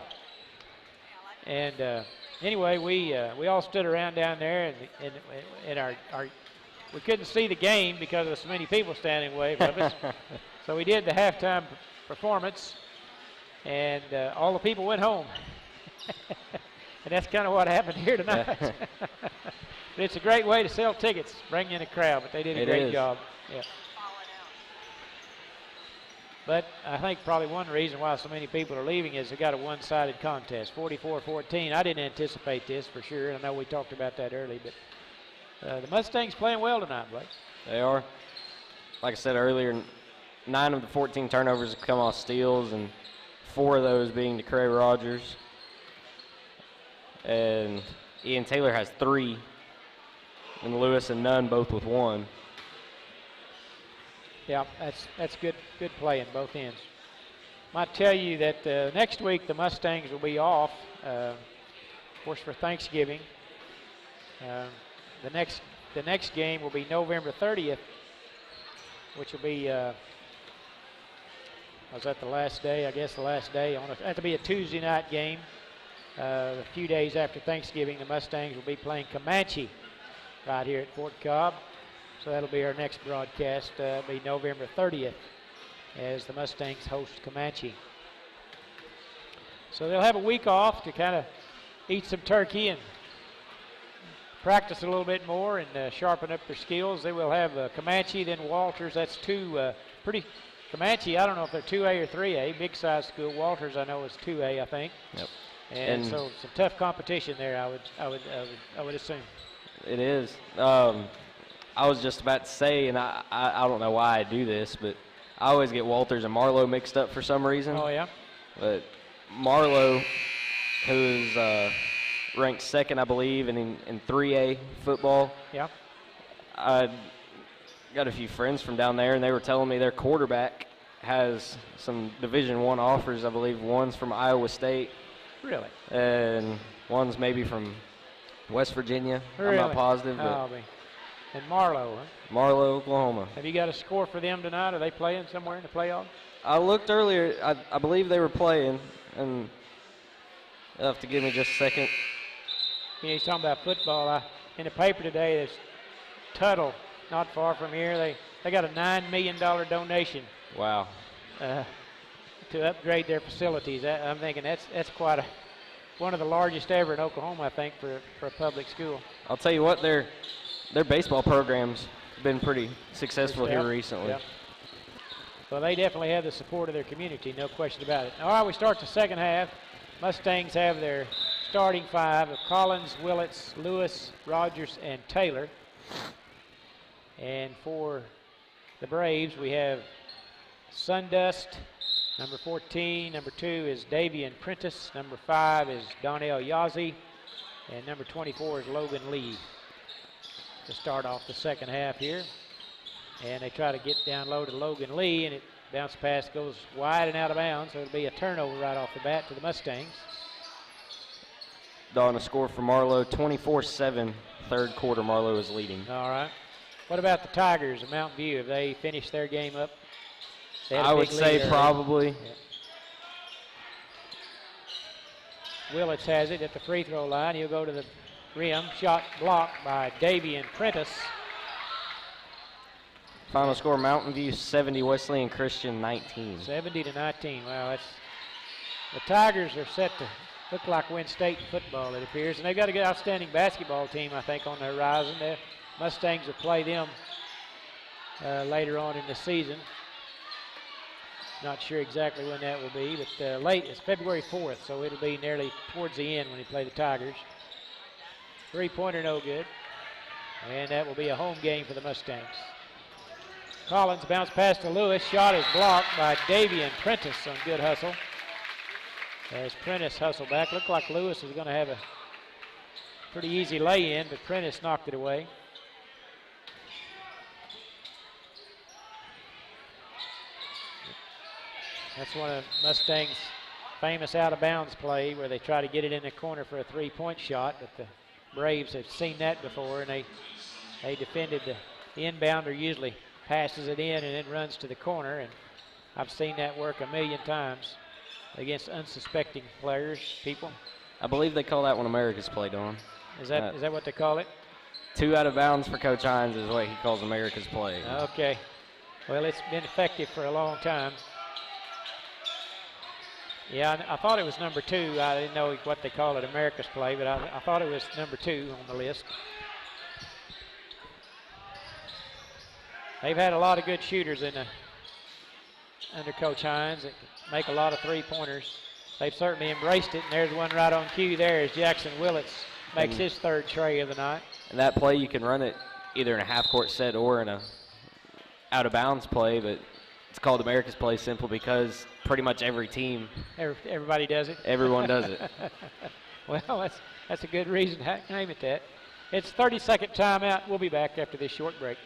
And anyway, we all stood around down there, and our we couldn't see the game because of so many people standing away from us. So we did the halftime performance, and all the people went home. And that's kind of what happened here tonight. But it's a great way to sell tickets, bring in a crowd, but they did a great job. Yeah. But I think probably one reason why so many people are leaving is they got a one-sided contest, 44-14. I didn't anticipate this for sure. I know we talked about that early, but the Mustangs playing well tonight, Blake. They are. Like I said earlier, 9 of the 14 turnovers have come off steals, and 4 of those being to Cray Rogers. And Ian Taylor has 3, and Lewis and Nunn both with 1. Yeah, that's good play in both ends. Might tell you that next week the Mustangs will be off, of course, for Thanksgiving. The next game will be November 30th, which will be was that the last day? I guess the last day. That'll be a Tuesday night game. A few days after Thanksgiving, the Mustangs will be playing Comanche right here at Fort Cobb. So that'll be our next broadcast. It'll be November 30th as the Mustangs host Comanche. So they'll have a week off to kind of eat some turkey and practice a little bit more and sharpen up their skills. They will have Comanche, then Walters. That's 2 pretty. Comanche, I don't know if they're 2A or 3A. Big size school. Walters, I know, is 2A, I think. Yep. And so some tough competition there, I would assume. It is. I was just about to say, and I don't know why I do this, but I always get Walters and Marlowe mixed up for some reason. Oh, yeah? But Marlowe, who's ranked 2nd, I believe, in 3A football. Yeah. I got a few friends from down there, and they were telling me their quarterback has some Division I offers. I believe one's from Iowa State. Really? And one's maybe from West Virginia. Really? I'm not positive. But and Marlowe, huh? Marlowe, Oklahoma. Have you got a score for them tonight? Are they playing somewhere in the playoffs? I looked earlier. I believe they were playing, and you'll have to give me just a second. You know, he's talking about football. In the paper today, there's Tuttle, not far from here. They got a $9 million donation. Wow. To upgrade their facilities. I'm thinking that's quite one of the largest ever in Oklahoma, I think, for a public school. I'll tell you what, their baseball program's been pretty successful here recently. Yeah. Well, they definitely have the support of their community, no question about it. All right, we start the second half. Mustangs have their starting 5 of Collins, Willits, Lewis, Rogers, and Taylor. And for the Braves, we have Sundust, number 14. Number 2 is Davian Prentice. Number 5 is Donnell Yazzie. And number 24 is Logan Lee to start off the second half here. And they try to get down low to Logan Lee, and Bounce pass goes wide and out of bounds, so it'll be a turnover right off the bat to the Mustangs. Dawn, a score for Marlowe, 24-7. Third quarter, Marlowe is leading. All right. What about the Tigers of Mountain View? Have they finished their game up? I would say probably. Yeah. Willits has it at the free throw line. He'll go to the rim. Shot blocked by Davian Prentice. Final score, Mountain View 70, Wesleyan Christian 19. 70-19. Wow, that's the Tigers are set to look like win state football, it appears. And they've got a good outstanding basketball team, I think, on the horizon. The Mustangs will play them later on in the season. Not sure exactly when that will be, but late, it's February 4th, so it'll be nearly towards the end when we play the Tigers. Three-pointer no good, and that will be a home game for the Mustangs. Collins bounce pass to Lewis. Shot is blocked by Davian Prentice on good hustle. As Prentice hustled back, looked like Lewis was going to have a pretty easy lay-in, but Prentice knocked it away. That's one of Mustang's famous out-of-bounds play where they try to get it in the corner for a three-point shot, but the Braves have seen that before, and they defended the inbounder usually passes it in and then runs to the corner, and I've seen that work a million times against unsuspecting players, people. I believe they call that one America's play, Dawn. Is that what they call it? 2 out of bounds for Coach Hines is what he calls America's play. Okay. Well, it's been effective for a long time. Yeah, I thought it was number 2. I didn't know what they call it, America's play, but I thought it was number 2 on the list. They've had a lot of good shooters under Coach Hines that make a lot of three-pointers. They've certainly embraced it, and there's one right on cue there as Jackson Willits makes his third tray of the night. And that play, you can run it either in a half-court set or in a out-of-bounds play, but it's called America's play simply because pretty much every team. Everybody does it? Everyone does it. Well, that's a good reason to name it that. It's 30-second timeout. We'll be back after this short break.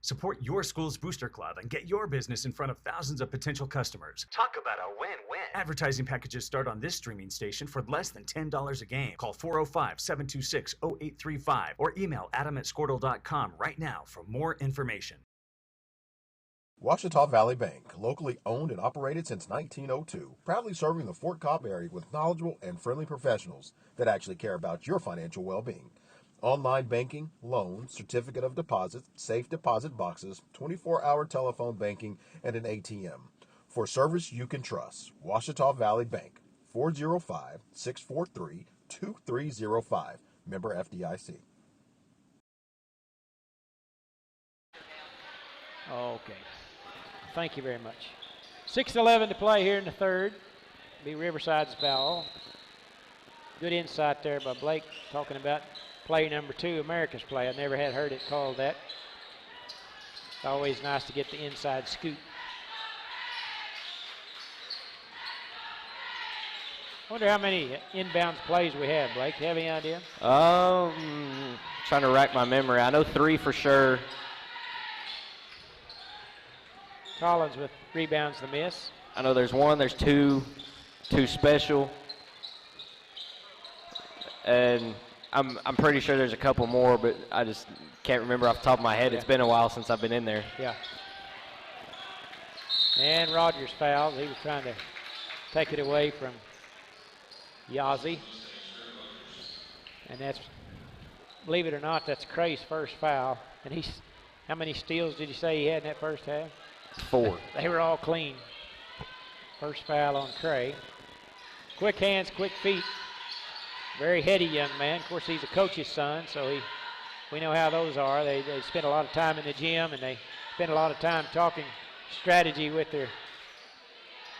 Support your school's booster club and get your business in front of thousands of potential customers. Talk about a win-win. Advertising packages start on this streaming station for less than $10 a game. Call 405-726-0835 or email adam@squirtle.com right now for more information. Ouachita Valley Bank, locally owned and operated since 1902, proudly serving the Fort Cobb area with knowledgeable and friendly professionals that actually care about your financial well-being. Online banking, loans, certificate of deposit, safe deposit boxes, 24-hour telephone banking, and an ATM. For service you can trust, Ouachita Valley Bank, 405-643-2305. Member FDIC. Okay. Thank you very much. 6:11 to play here in the third. Be Riverside's foul. Good insight there by Blake talking about play number 2, America's play. I never had heard it called that. It's always nice to get the inside scoop. Wonder how many inbounds plays we have, Blake. Do you have any idea? Trying to rack my memory. I know 3 for sure. Collins with rebounds the miss. I know there's 1, there's 2 special. And I'm pretty sure there's a couple more, but I just can't remember off the top of my head. Yeah. It's been a while since I've been in there. Yeah. And Rogers fouled. He was trying to take it away from Yazzie. And that's, believe it or not, that's Cray's first foul. And how many steals did you say he had in that first half? 4. They were all clean. First foul on Cray. Quick hands, quick feet. Very heady young man. Of course, he's a coach's son, so we know how those are. They spend a lot of time in the gym, and they spend a lot of time talking strategy with their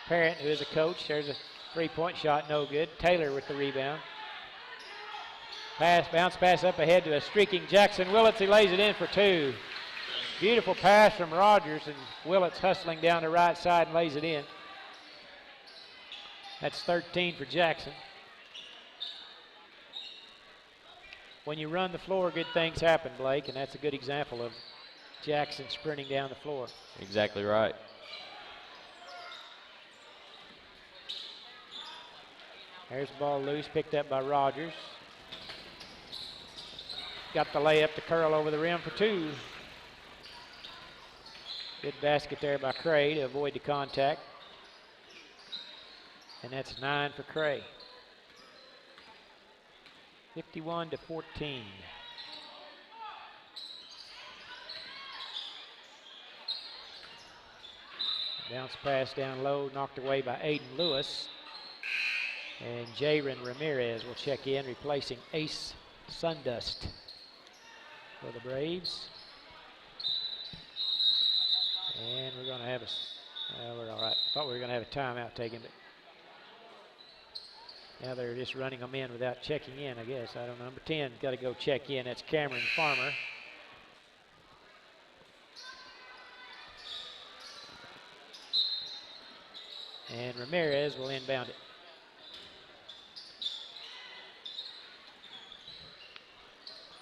parent, who is a coach. There's a three-point shot, no good. Taylor with the rebound. Bounce pass up ahead to a streaking Jackson Willits. He lays it in for 2. Beautiful pass from Rogers, and Willits hustling down the right side and lays it in. That's 13 for Jackson. When you run the floor, good things happen, Blake, and that's a good example of Jackson sprinting down the floor. Exactly right. There's the ball loose, picked up by Rogers. Got the layup to curl over the rim for 2. Good basket there by Cray to avoid the contact. And that's 9 for Cray. 51-14. Bounce pass down low, knocked away by Aiden Lewis. And Jaron Ramirez will check in, replacing Ace Sundust for the Braves. And we're going to have we're all right. Thought we were going to have a timeout taken, but now they're just running them in without checking in, I guess. I don't know. Number 10's got to go check in. That's Cameron Farmer. And Ramirez will inbound it.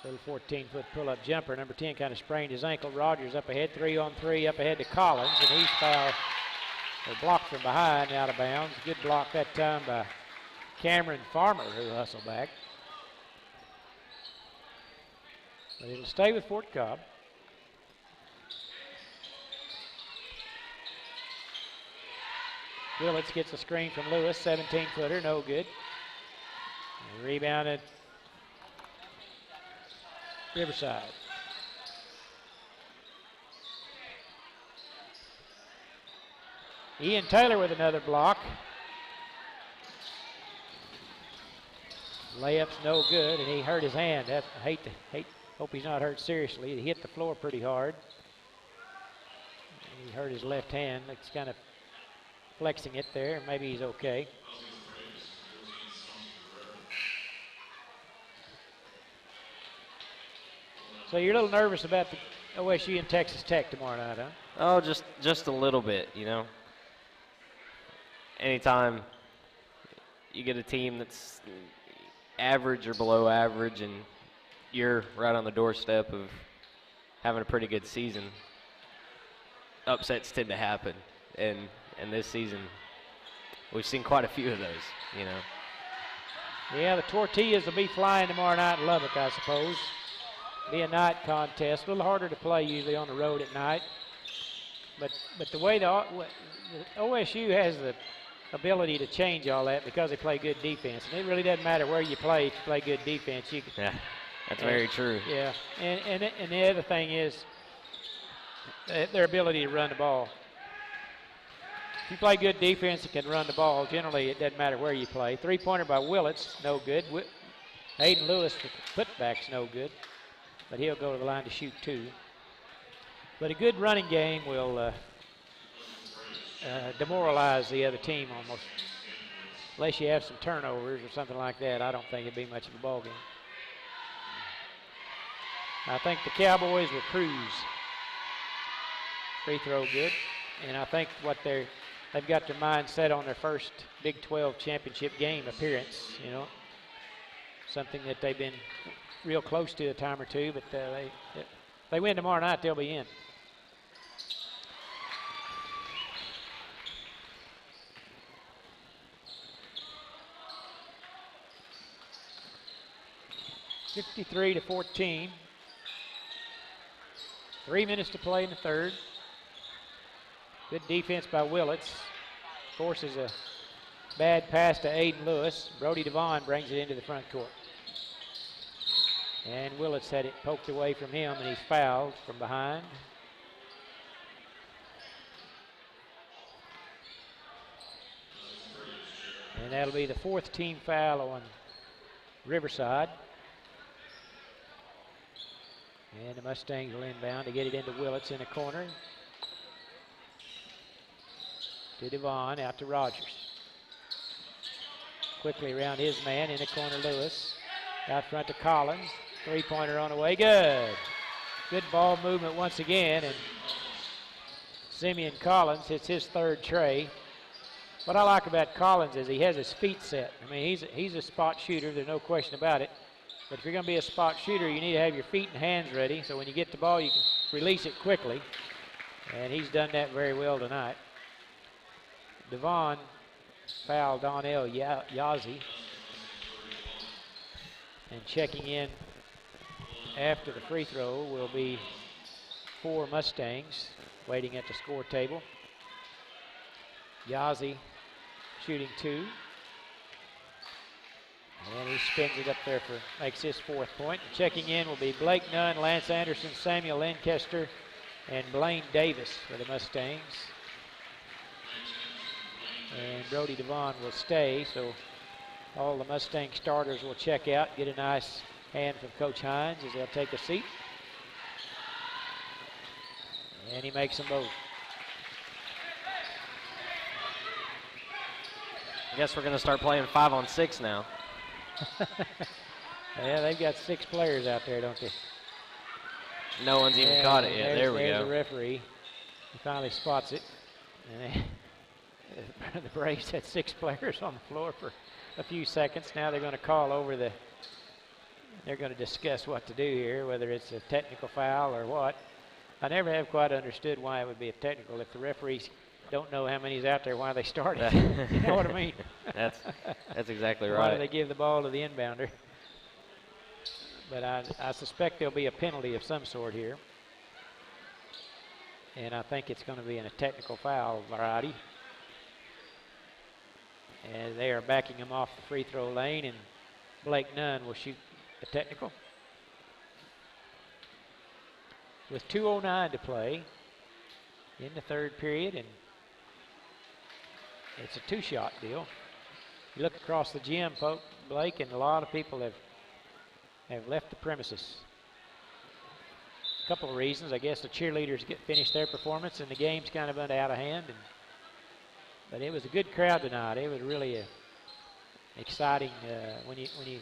Little 14-foot pull-up jumper. Number 10 kind of sprained his ankle. Rogers up ahead, 3-on-3, up ahead to Collins, and he's fouled or blocked from behind, out of bounds. Good block that time by Cameron Farmer, who hustled back. But it'll stay with Fort Cobb. Willits gets a screen from Lewis, 17-footer, no good. And rebounded Riverside. Ian Taylor with another block. Layup's no good, and he hurt his hand. Hope he's not hurt seriously. He hit the floor pretty hard. He hurt his left hand. Looks kind of flexing it there. Maybe he's okay. So you're a little nervous about the OSU and Texas Tech tomorrow night, huh? Oh, just a little bit, you know. Anytime you get a team that's average or below average and you're right on the doorstep of having a pretty good season, upsets tend to happen. And this season, we've seen quite a few of those, you know. Yeah, the Tortillas will be flying tomorrow night in Lubbock, I suppose. Be a night contest, a little harder to play usually on the road at night. But the way the OSU has the ability to change all that because they play good defense. And it really doesn't matter where you play. If you play good defense, you can. Yeah, that's very true. Yeah, and the other thing is their ability to run the ball. If you play good defense and can run the ball, generally it doesn't matter where you play. Three-pointer by Willits, no good. Aiden Lewis, the putback's no good. But he'll go to the line to shoot 2. But a good running game will demoralize the other team almost. Unless you have some turnovers or something like that, I don't think it'd be much of a ball game. I think the Cowboys will cruise. Free throw good. And I think they've got their mind set on their first Big 12 championship game appearance, you know. Something that they've been real close to a time or two, but they win tomorrow night, they'll be in. (53-14). 3 minutes to play in the third. Good defense by Willits. Forces a bad pass to Aiden Lewis. Brody Devon brings it into the front court. And Willits had it poked away from him, and he's fouled from behind. And that'll be the 4th team foul on Riverside. And the Mustangs will inbound to get it into Willits in the corner. To Devon, out to Rogers. Quickly around his man, in the corner Lewis. Out front to Collins. Three-pointer on the way, good. Good ball movement once again, and Simeon Collins hits his 3rd tray. What I like about Collins is he has his feet set. I mean, he's a spot shooter, there's no question about it. But if you're going to be a spot shooter, you need to have your feet and hands ready, so when you get the ball, you can release it quickly. And he's done that very well tonight. Devon fouled Donnell Yazzie. And checking in after the free throw will be 4 Mustangs waiting at the score table. Yazzie shooting 2. And he spins it up there makes his 4th point. And checking in will be Blake Nunn, Lance Anderson, Samuel Lancaster, and Blaine Davis for the Mustangs. And Brody Devon will stay, so all the Mustang starters will check out, get a nice hand from Coach Hines as they'll take a seat. And he makes them both. I guess we're going to start playing 5-on-6 now. Yeah, they've got 6 players out there, don't they? No one's even caught it yet. There we there's go. The referee. He finally spots it. And the Braves had 6 players on the floor for a few seconds. Now they're going to call over they're going to discuss what to do here, whether it's a technical foul or what. I never have quite understood why it would be a technical. If the referees don't know how many's out there, why they started. You know what I mean? That's exactly Why right. do they give the ball to the inbounder? But I suspect there'll be a penalty of some sort here. And I think it's going to be in a technical foul variety. And they are backing him off the free throw lane, and Blake Nunn will shoot a technical. With 2:09 to play in the 3rd period, and it's a 2-shot deal. You look across the gym, Blake, and a lot of people have left the premises. A couple of reasons. I guess the cheerleaders finished their performance, and the game's kind of out of hand. But it was a good crowd tonight. It was really exciting when you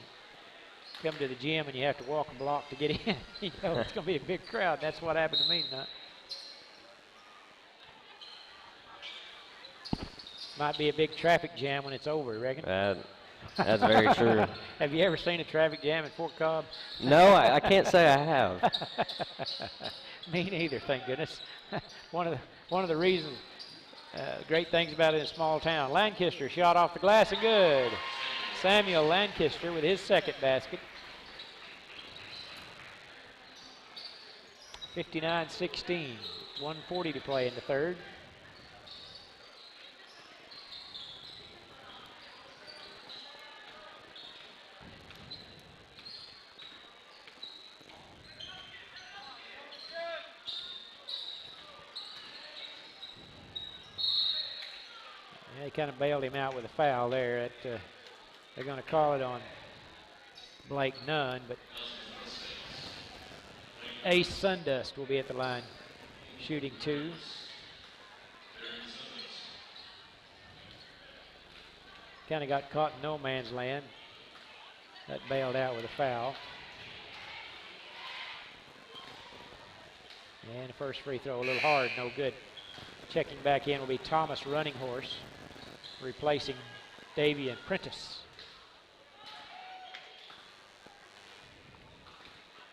come to the gym and you have to walk a block to get in. You know it's going to be a big crowd. That's what happened to me tonight. Might be a big traffic jam when it's over, you reckon? That's very true. Have you ever seen a traffic jam in Fort Cobb? No, I can't say I have. Me neither, thank goodness. One of the reasons, great things about it in a small town. Lancaster shot off the glass and good. Samuel Lancaster with his 2nd basket. 59-16, 1:40 to play in the 3rd. They kind of bailed him out with a foul there. They're going to call it on Blake Nunn, but Ace Sundust will be at the line shooting 2. Kind of got caught in no man's land. That bailed out with a foul. And the first free throw a little hard, no good. Checking back in will be Thomas Running Horse, replacing Davian Prentice.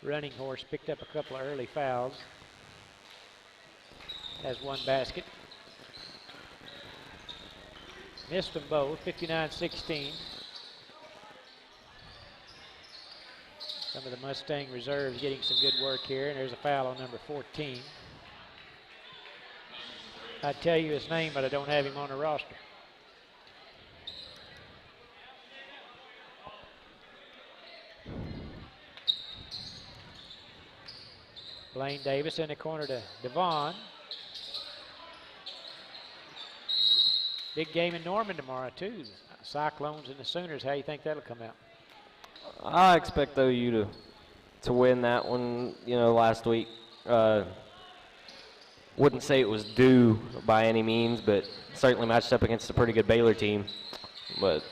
Running Horse picked up a couple of early fouls. Has 1 basket. Missed them both, 59-16. Some of the Mustang reserves getting some good work here, and there's a foul on number 14. I'd tell you his name, but I don't have him on the roster. Blaine Davis in the corner to Devon. Big game in Norman tomorrow, too. Cyclones and the Sooners. How do you think that'll come out? I expect OU to win that one. You know, last week, wouldn't say it was due by any means, but certainly matched up against a pretty good Baylor team. But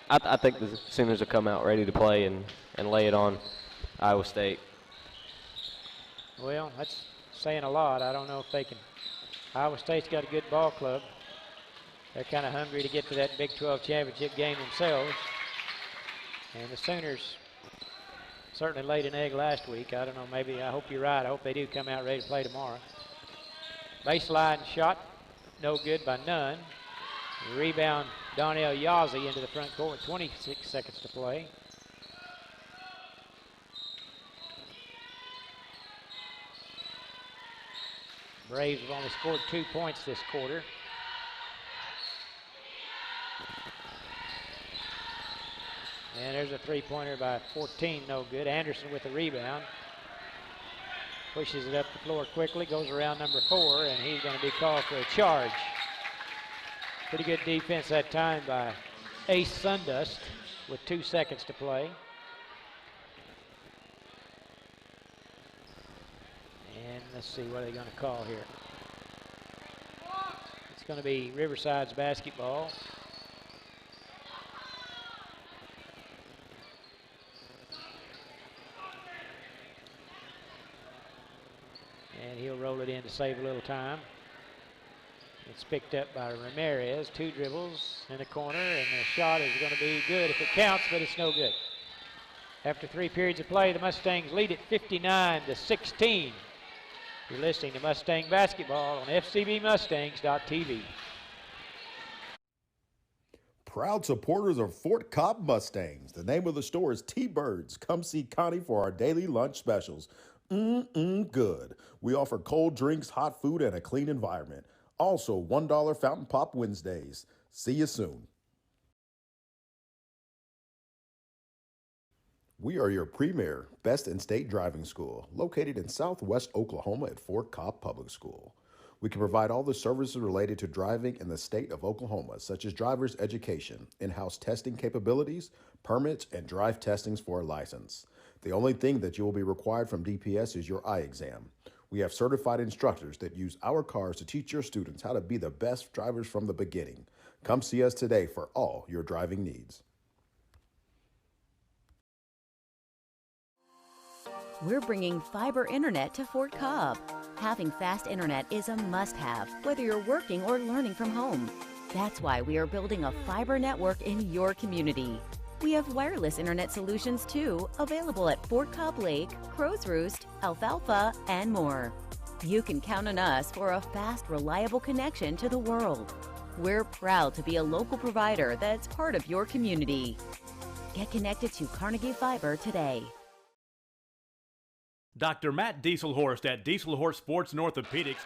I think the Sooners will come out ready to play and lay it on Iowa State. Well, that's saying a lot. I don't know if they can. Iowa State's got a good ball club. They're kind of hungry to get to that Big 12 championship game themselves. And the Sooners certainly laid an egg last week. I don't know, maybe, I hope you're right. I hope they do come out ready to play tomorrow. Baseline shot, no good by Nunn. Rebound, Donnell Yazzie into the front court with 26 seconds to play. Braves have only scored 2 points this quarter. And there's a three-pointer by 14, no good. Anderson with the rebound. Pushes it up the floor quickly, goes around number 4, and he's going to be called for a charge. Pretty good defense that time by Ace Sundust with 2 seconds to play. And let's see, what are they going to call here? It's going to be Riverside's basketball. And he'll roll it in to save a little time. It's picked up by Ramirez. 2 dribbles in the corner, and the shot is going to be good if it counts, but it's no good. After 3 periods of play, the Mustangs lead it 59-16. You're listening to Mustang Basketball on fcbmustangs.tv. Proud supporters of Fort Cobb Mustangs. The name of the store is T-Birds. Come see Connie for our daily lunch specials. Good. We offer cold drinks, hot food, and a clean environment. Also, $1 Fountain Pop Wednesdays. See you soon. We are your premier, best in state driving school, located in southwest Oklahoma at Fort Cobb Public School. We can provide all the services related to driving in the state of Oklahoma, such as driver's education, in-house testing capabilities, permits, and drive testings for a license. The only thing that you will be required from DPS is your eye exam. We have certified instructors that use our cars to teach your students how to be the best drivers from the beginning. Come see us today for all your driving needs. We're bringing fiber internet to Fort Cobb. Having fast internet is a must-have, whether you're working or learning from home. That's why we are building a fiber network in your community. We have wireless internet solutions too, available at Fort Cobb Lake, Crow's Roost, Alfalfa, and more. You can count on us for a fast, reliable connection to the world. We're proud to be a local provider that's part of your community. Get connected to Carnegie Fiber today. Dr. Matt Dieselhorst at Dieselhorst Sports and Orthopedics.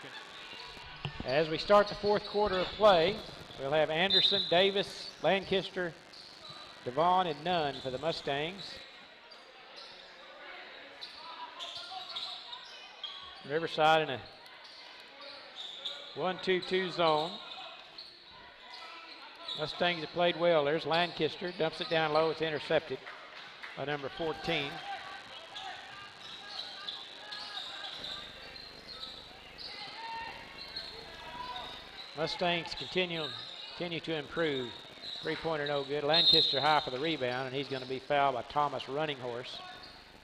As we start the 4th quarter of play, we'll have Anderson, Davis, Lancaster, Devon, and Nunn for the Mustangs. Riverside in a 1-2-2 zone. Mustangs have played well. There's Lancaster, dumps it down low. It's intercepted by number 14. Mustangs continue to improve. 3-pointer no good. Lancaster high for the rebound, and he's going to be fouled by Thomas Running Horse.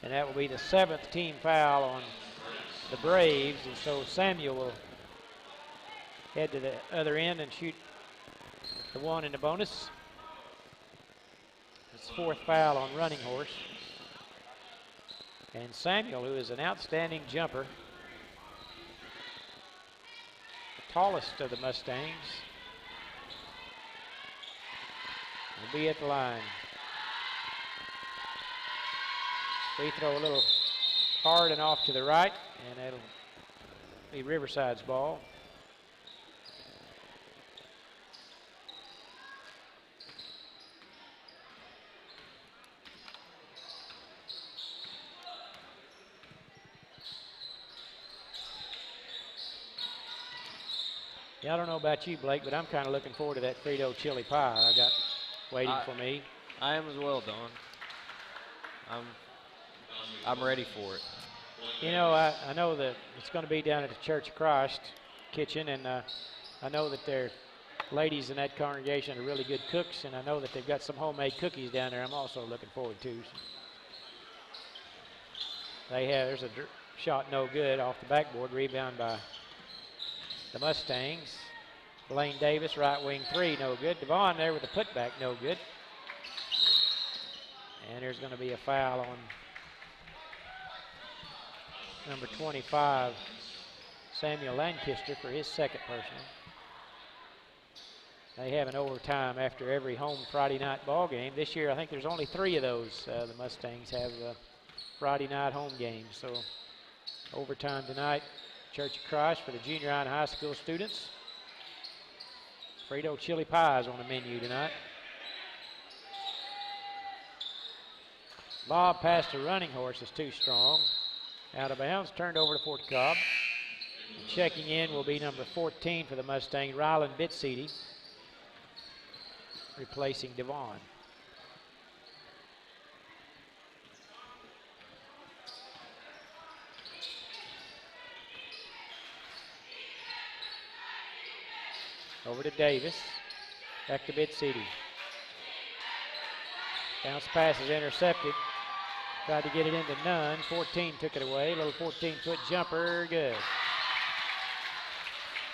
And that will be the 7th team foul on the Braves. And so Samuel will head to the other end and shoot the one in the bonus. It's 4th foul on Running Horse. And Samuel, who is an outstanding jumper, tallest of the Mustangs, will be at the line. Free throw a little hard and off to the right, and that'll be Riverside's ball. Yeah, I don't know about you, Blake, but I'm kind of looking forward to that Frito chili pie I got waiting for me. I am as well, Don. I'm ready for it. You know, I know that it's going to be down at the Church of Christ kitchen, and I know that their ladies in that congregation are really good cooks, and I know that they've got some homemade cookies down there I'm also looking forward to. There's a shot no good off the backboard, rebound by the Mustangs. Blaine Davis, right wing 3, no good. Devon there with the putback, no good. And there's going to be a foul on number 25, Samuel Lancaster, for his 2nd personal. They have an overtime after every home Friday night ball game. This year, I think there's only 3 of those. The Mustangs have Friday night home games. So overtime tonight. Church of Christ for the junior high and high school students. Frito chili pies on the menu tonight. Bob past the running horse is too strong. Out of bounds, turned over to Fort Cobb. Checking in will be number 14 for the Mustangs, Rylan Bitsidi, replacing Devon. Over to Davis. Back to Bitsidi. Bounce pass is intercepted. Tried to get it into Nunn. 14 took it away. Little 14-foot jumper. Good.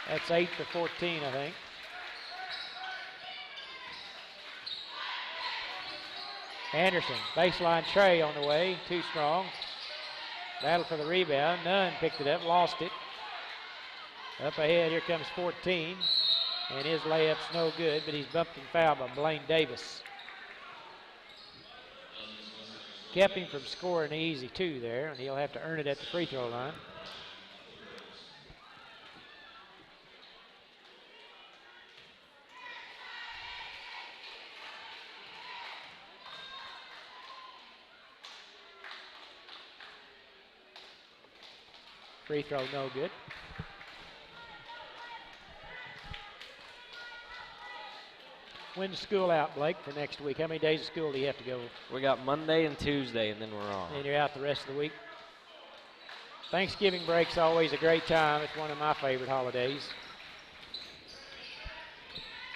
That's 8 for 14, I think. Anderson, baseline tray on the way. Too strong. Battle for the rebound. Nunn picked it up, lost it. Up ahead, here comes 14. And his layup's no good, but he's bumped and fouled by Blaine Davis. Kept him from scoring the easy two there, and he'll have to earn it at the free throw line. Free throw no good. When's school out, Blake, for next week? How many days of school do you have to go? We got Monday and Tuesday, and then we're off. And you're out the rest of the week? Thanksgiving break's always a great time. It's one of my favorite holidays.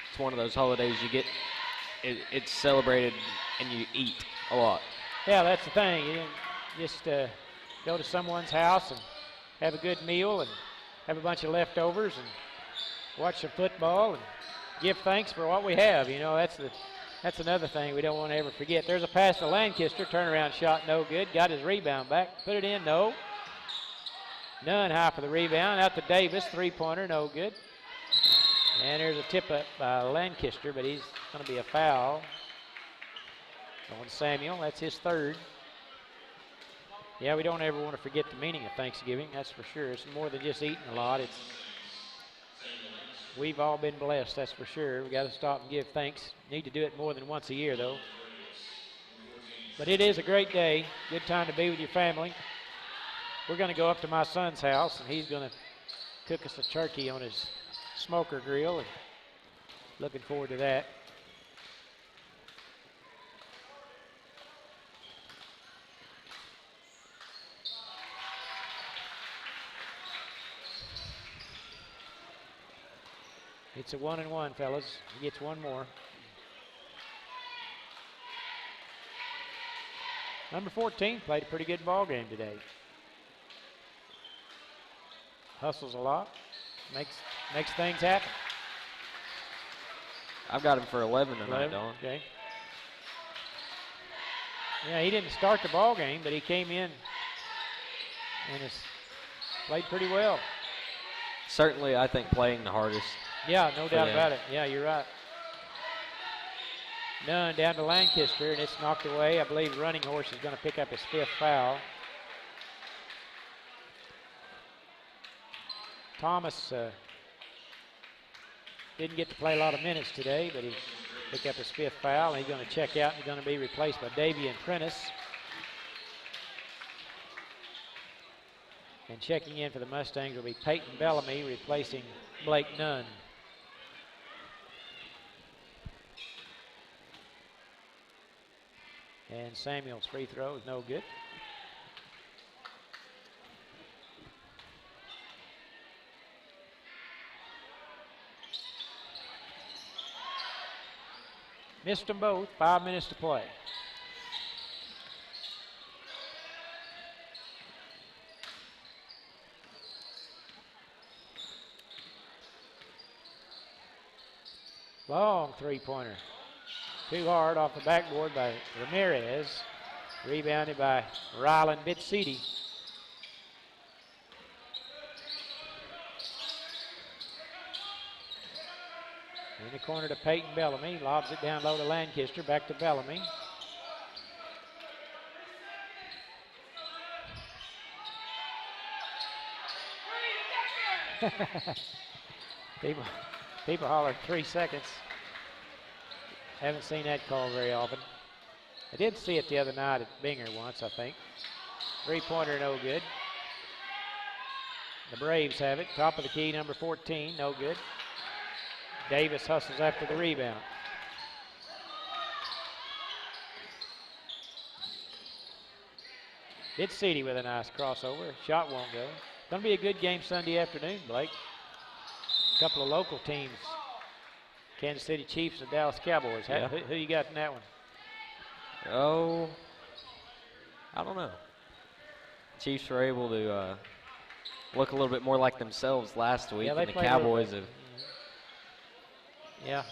It's one of those holidays you get, it's celebrated and you eat a lot. Yeah, that's the thing. You just go to someone's house and have a good meal and have a bunch of leftovers and watch some football and give thanks for what we have. You know, that's another thing we don't want to ever forget. There's a pass to Lancaster, turnaround shot, no good. Got his rebound back, put it in, no. Nunn high for the rebound, out to Davis, three-pointer, no good. And there's a tip-up by Lancaster, but he's going to be a foul on Samuel. That's his third. Yeah, we don't ever want to forget the meaning of Thanksgiving, that's for sure. It's more than just eating a lot. We've all been blessed, that's for sure. We got to stop and give thanks. Need to do it more than once a year, though. But it is a great day. Good time to be with your family. We're going to go up to my son's house, and he's going to cook us a turkey on his smoker grill, and looking forward to that. It's a 1-and-1, fellas. He gets one more. Number 14 played a pretty good ball game today. Hustles a lot, makes things happen. I've got him for 11 tonight, Don. Okay. Yeah, he didn't start the ball game, but he came in and has played pretty well. Certainly, I think playing the hardest. Yeah, no doubt about it. Yeah, you're right. Nunn down to Lancaster, and it's knocked away. I believe Running Horse is going to pick up his fifth foul. Thomas didn't get to play a lot of minutes today, but he picked up his fifth foul, and he's going to check out and going to be replaced by Davian Prentice. And checking in for the Mustangs will be Peyton Bellamy, replacing Blake Nunn. And Samuel's free throw is no good. Missed them both, 5 minutes to play. Long three-pointer. Too hard off the backboard by Ramirez. Rebounded by Rylan Bitsidi. In the corner to Peyton Bellamy. Lobs it down low to Lancaster. Back to Bellamy. People holler 3 seconds. Haven't seen that call very often. I did see it the other night at Binger once, I think. 3-pointer, no good. The Braves have it. Top of the key, number 14, no good. Davis hustles after the rebound. It's Seedy with a nice crossover. Shot won't go. Going to be a good game Sunday afternoon, Blake. A couple of local teams. Kansas City Chiefs and Dallas Cowboys. Yeah. Who you got in that one? Oh, I don't know. Chiefs were able to look a little bit more like themselves last week, and the Cowboys have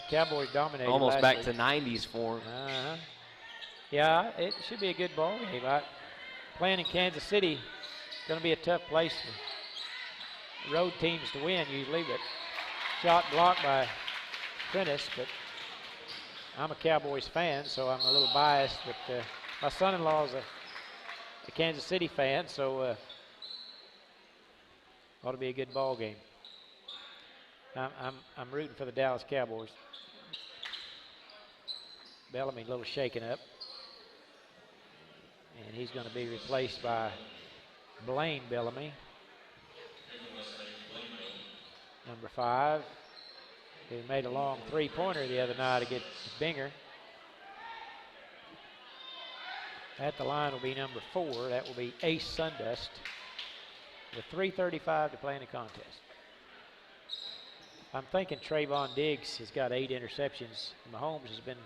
Cowboys dominated almost last back week. to 90s form. Yeah, it should be a good ball game. Playing in Kansas City, going to be a tough place for road teams to win usually, but shot blocked by Prentice, but I'm a Cowboys fan, so I'm a little biased, but my son-in-law is a Kansas City fan, so ought to be a good ball game. I'm rooting for the Dallas Cowboys. Bellamy a little shaken up. And he's going to be replaced by Blaine Bellamy. Number 5. Who made a long 3-pointer the other night against Binger. At the line will be number 4. That will be Ace Sundust. With 3:35 to play in the contest. I'm thinking Trayvon Diggs has got 8 interceptions. Mahomes has been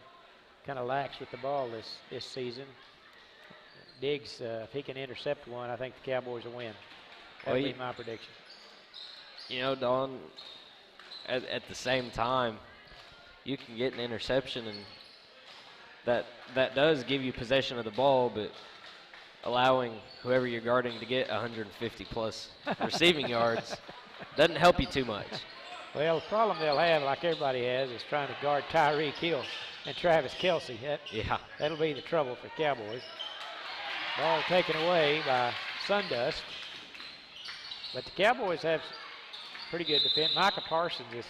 kind of lax with the ball this season. Diggs, if he can intercept one, I think the Cowboys will win. That'll be my prediction. You know, Don, at the same time, you can get an interception, and that does give you possession of the ball, but allowing whoever you're guarding to get 150-plus receiving yards doesn't help you too much. Well, the problem they'll have, like everybody has, is trying to guard Tyreek Hill and Travis Kelce. That'll be the trouble for Cowboys. Ball taken away by Sundust. But the Cowboys have pretty good defense. Micah Parsons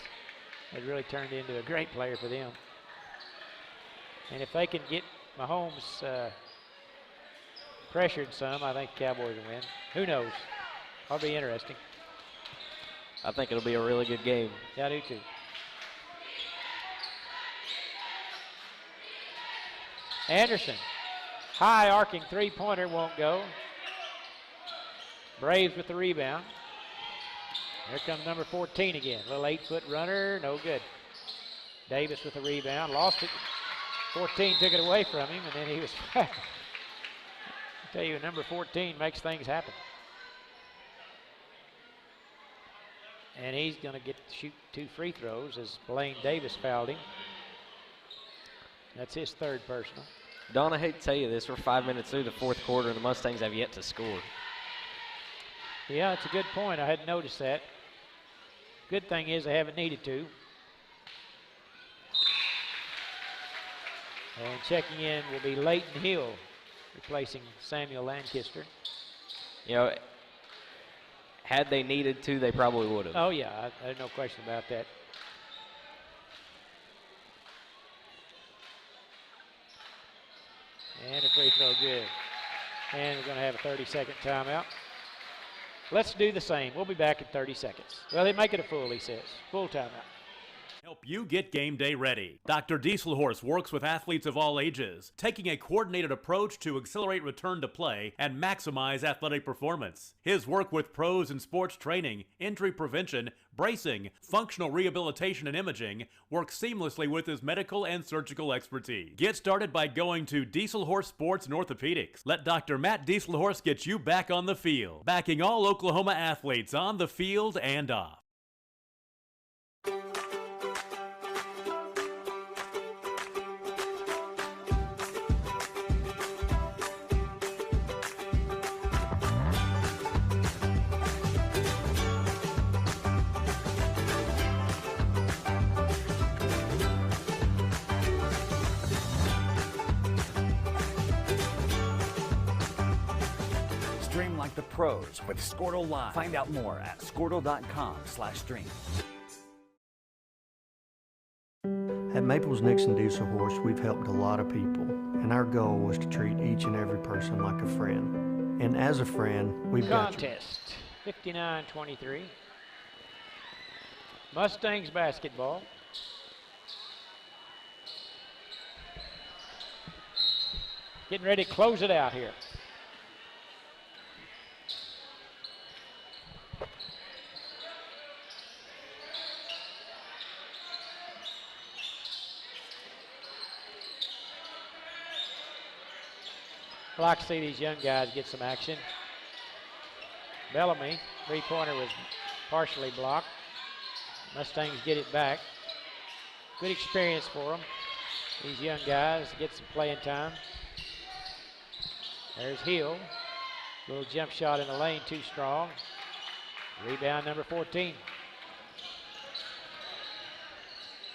has really turned into a great player for them. And if they can get Mahomes pressured some, I think the Cowboys will win. Who knows? That'll be interesting. I think it'll be a really good game. Yeah, I do too. Anderson. High arcing 3-pointer won't go. Braves with the rebound. Here comes number 14 again. Little 8-foot runner, no good. Davis with the rebound, lost it. 14 took it away from him, and then he was back. I tell you, number 14 makes things happen. And he's going to get to shoot 2 free throws as Blaine Davis fouled him. That's his 3rd personal. Don, I hate to tell you this, we're 5 minutes through the 4th quarter, and the Mustangs have yet to score. Yeah, it's a good point. I hadn't noticed that. Good thing is they haven't needed to. And checking in will be Leighton Hill, replacing Samuel Lancaster. You know, had they needed to, they probably would have. Oh, yeah, there's no question about that. And a free throw good. And we're going to have a 30-second timeout. Let's do the same. We'll be back in 30 seconds. Well, they make it a full, he says. Full timeout. Help you get game day ready. Dr. Dieselhorst works with athletes of all ages, taking a coordinated approach to accelerate return to play and maximize athletic performance. His work with pros in sports training, injury prevention, bracing, functional rehabilitation, and imaging works seamlessly with his medical and surgical expertise. Get started by going to Dieselhorst Sports and Orthopedics. Let Dr. Matt Dieselhorst get you back on the field, backing all Oklahoma athletes on the field and off. Stream like the pros with Squirtle Live. Find out more at squirtle.com/stream. At Maples Nixon Diesel Horse, we've helped a lot of people, and our goal was to treat each and every person like a friend. And as a friend, we've got you. Contest, 59-23. Mustangs basketball. Getting ready to close it out here. I like to see these young guys get some action. Bellamy, three-pointer was partially blocked. Mustangs get it back. Good experience for them. These young guys get some playing time. There's Hill. Little jump shot in the lane, too strong. Rebound number 14.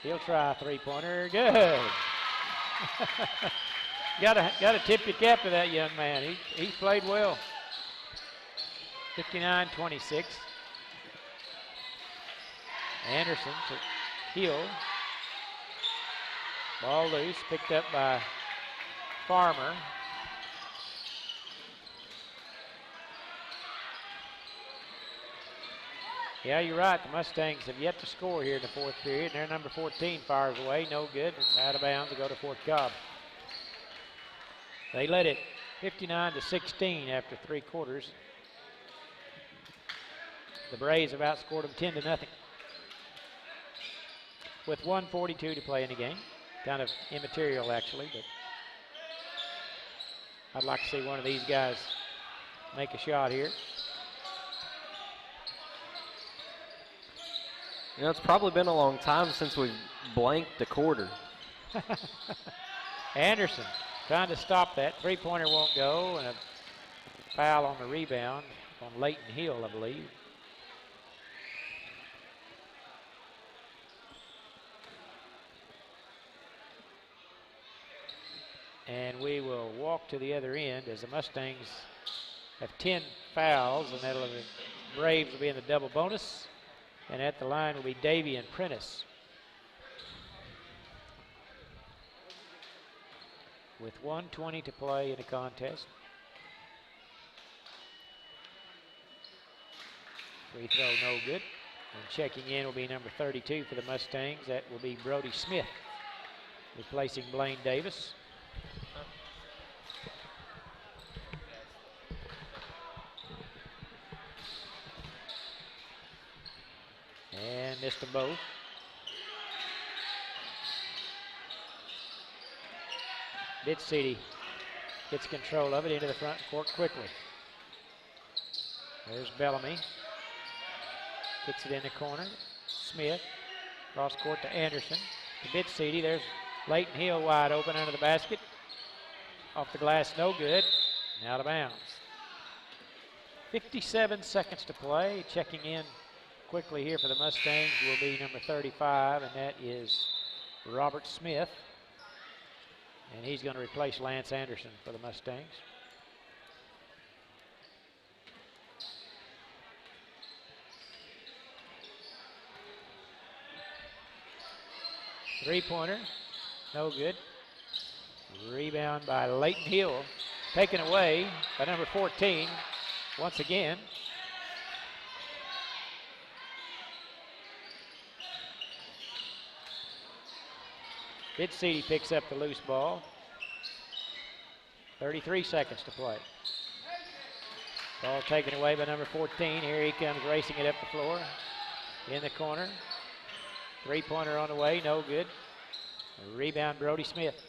He'll try a three-pointer. Good. Gotta tip your cap to that young man. He played well. 59-26. Anderson to Hill. Ball loose, picked up by Farmer. Yeah, you're right. The Mustangs have yet to score here in the fourth period. Their number 14 fires away, no good. It's out of bounds to go to Fort Cobb. They led it 59-16 after three quarters. The Braves have outscored them 10-0. With 1:42 to play in the game. Kind of immaterial, actually, but I'd like to see one of these guys make a shot here. You know, it's probably been a long time since we've blanked a quarter. Anderson trying to stop that. Three-pointer won't go, and a foul on the rebound on Leighton Hill, I believe. And we will walk to the other end as the Mustangs have 10 fouls, and that'll the Braves will be in the double bonus. And at the line will be Davey and Prentice. With 1:20 to play in the contest. Free throw no good. And checking in will be number 32 for the Mustangs. That will be Brody Smith, replacing Blaine Davis. And missed them both. Bit City gets control of it into the front court quickly. There's Bellamy. Gets it in the corner. Smith. Cross court to Anderson. To Bit City. There's Leighton Hill wide open under the basket. Off the glass, no good. And out of bounds. 57 seconds to play. Checking in quickly here for the Mustangs will be number 35, and that is Robert Smith. And he's going to replace Lance Anderson for the Mustangs. Three-pointer, no good. Rebound by Leighton Hill, taken away by number 14 once again. Bit City picks up the loose ball. 33 seconds to play. Ball taken away by number 14. Here he comes racing it up the floor. In the corner. Three-pointer on the way, no good. A rebound, Brody Smith.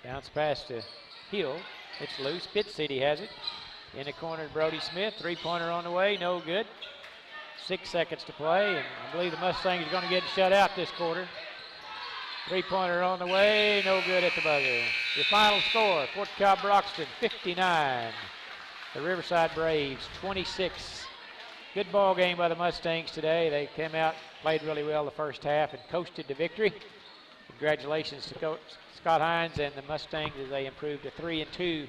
Bounce pass to Hill. It's loose. Bit City has it. In the corner, Brody Smith. Three-pointer on the way, no good. 6 seconds to play, and I believe the Mustangs are going to get shut out this quarter. Three-pointer on the way, no good at the buzzer. Your final score, Fort Cobb Broxton 59. The Riverside Braves 26. Good ball game by the Mustangs today. They came out, played really well the first half, and coasted to victory. Congratulations to Coach Scott Hines and the Mustangs as they improve to 3-2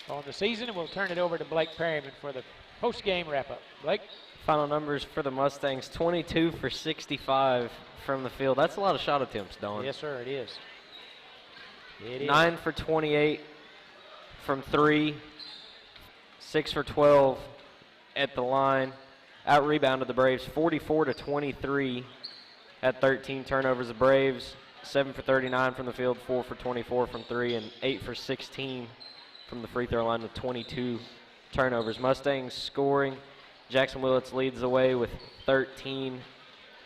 on the season. And we'll turn it over to Blake Perryman for the post-game wrap-up. Blake? Final numbers for the Mustangs, 22 for 65 from the field. That's a lot of shot attempts, Don. Yes, sir, it is. It is. 9 for 28 from 3, 6 for 12 at the line. Out-rebounded the Braves 44 to 23 at 13 turnovers. The Braves 7 for 39 from the field, 4 for 24 from 3, and 8 for 16 from the free throw line with 22 turnovers. Mustangs scoring. Jackson Willits leads the way with 13.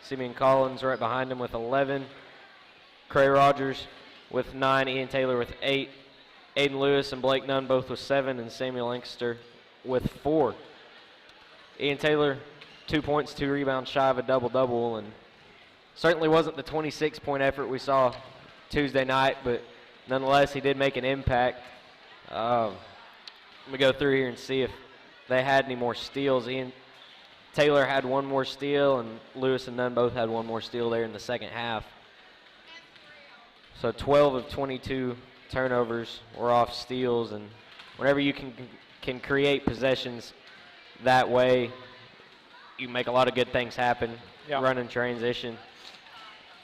Simeon Collins right behind him with 11. Cray Rogers with 9. Ian Taylor with 8. Aiden Lewis and Blake Nunn both with 7. And Samuel Lancaster with 4. Ian Taylor, 2 points, 2 rebounds, shy of a double-double. And certainly wasn't the 26-point effort we saw Tuesday night, but nonetheless, he did make an impact. Let me go through here and see if they had any more steals. Ian Taylor had 1 more steal, and Lewis and Nunn both had 1 more steal there in the second half. So 12 of 22 turnovers were off steals, and whenever you can create possessions that way, you make a lot of good things happen. Yeah. Run in transition.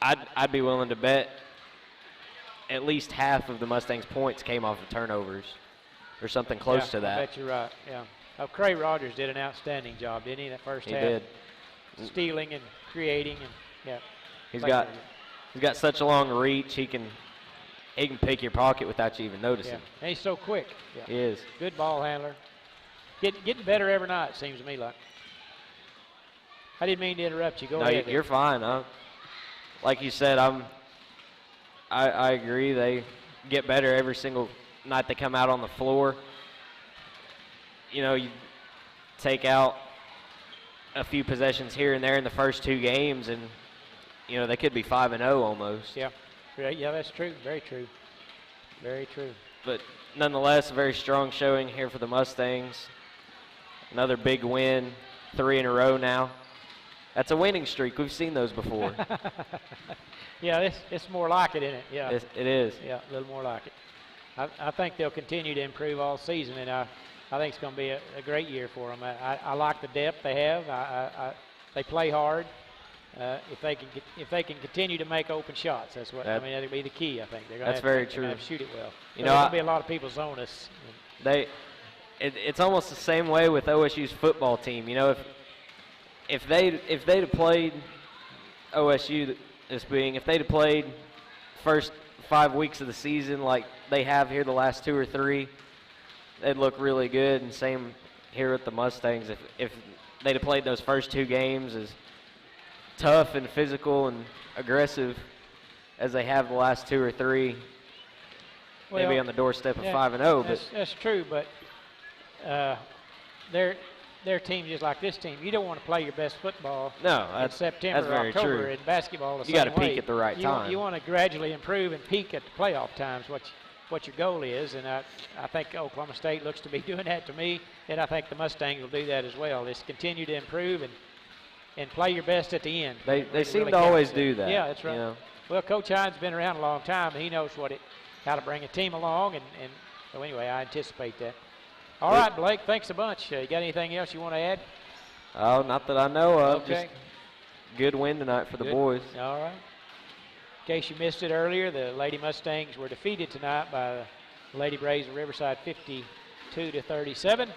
I'd be willing to bet at least half of the Mustangs' points came off of turnovers or something close to that. I bet you're right, yeah. Cray Rogers did an outstanding job, didn't he, that first half? He did. Stealing and creating, and yeah. He's got such a long reach. He can pick your pocket without you even noticing. Yeah. And he's so quick. Yeah. He is. Good ball handler. Getting better every night, it seems to me like. I didn't mean to interrupt you. Go ahead. No, you're fine. Like you said, I agree. They get better every single night they come out on the floor. You know, you take out a few possessions here and there in the first 2 games, and you know they could be 5-0 almost. Yeah, that's true. Very true. Very true. But nonetheless, a very strong showing here for the Mustangs. Another big win, 3 in a row now. That's a winning streak. We've seen those before. Yeah, it's more like it, isn't it? Yeah, it is. Yeah, a little more like it. I think they'll continue to improve all season, and I think it's going to be a great year for them. I like the depth they have. They play hard. If they can continue to make open shots, that'll be the key. I think they're going to have to shoot it well. You know, there's going to be a lot of people zone us. It's almost the same way with OSU's football team. You know, if they'd have played OSU, if they'd have played first 5 weeks of the season like they have here the last 2 or 3, they'd look really good. And same here with the Mustangs. If they'd have played those first 2 games as tough and physical and aggressive as they have the last 2 or 3, they'd be on the doorstep of 5-0. But that's true, but their team just like this team. You don't want to play your best football in September or October. True. In basketball, the you got to same way. peak at the right time. You want to gradually improve and peak at the playoff times, what your goal is, and I think Oklahoma State looks to be doing that to me, and I think the Mustangs will do that as well. Just continue to improve and play your best at the end. They seem to always do that. Yeah, that's right. You know? Well, Coach Hines has been around a long time. He knows how to bring a team along, and so anyway, I anticipate that. All right, Blake, thanks a bunch. You got anything else you want to add? Oh, not that I know of. Okay. Just good win tonight for the boys. All right. In case you missed it earlier, the Lady Mustangs were defeated tonight by the Lady Braves of Riverside 52-37.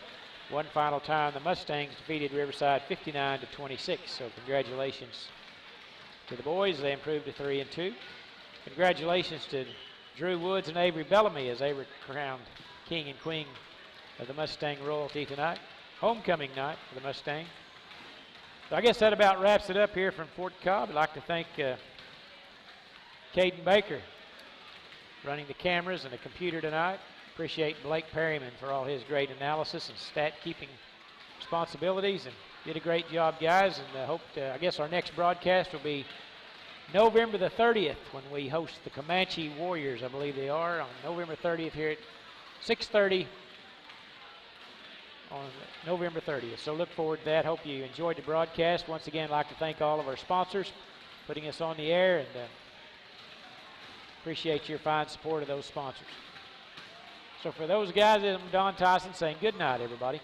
One final time, the Mustangs defeated Riverside 59-26. So congratulations to the boys. They improved to 3-2. Congratulations to Drew Woods and Avery Bellamy as they were crowned king and queen of the Mustang royalty tonight. Homecoming night for the Mustang. So I guess that about wraps it up here from Fort Cobb. I'd like to thank Caden Baker running the cameras and the computer tonight. Appreciate Blake Perryman for all his great analysis and stat-keeping responsibilities, and did a great job, guys. And I guess our next broadcast will be November the 30th when we host the Comanche Warriors, I believe they are, on November 30th here at 6:30 on November 30th. So look forward to that. Hope you enjoyed the broadcast. Once again, I'd like to thank all of our sponsors putting us on the air, and Appreciate your fine support of those sponsors. So for those guys, I'm Don Tyson saying good night, everybody.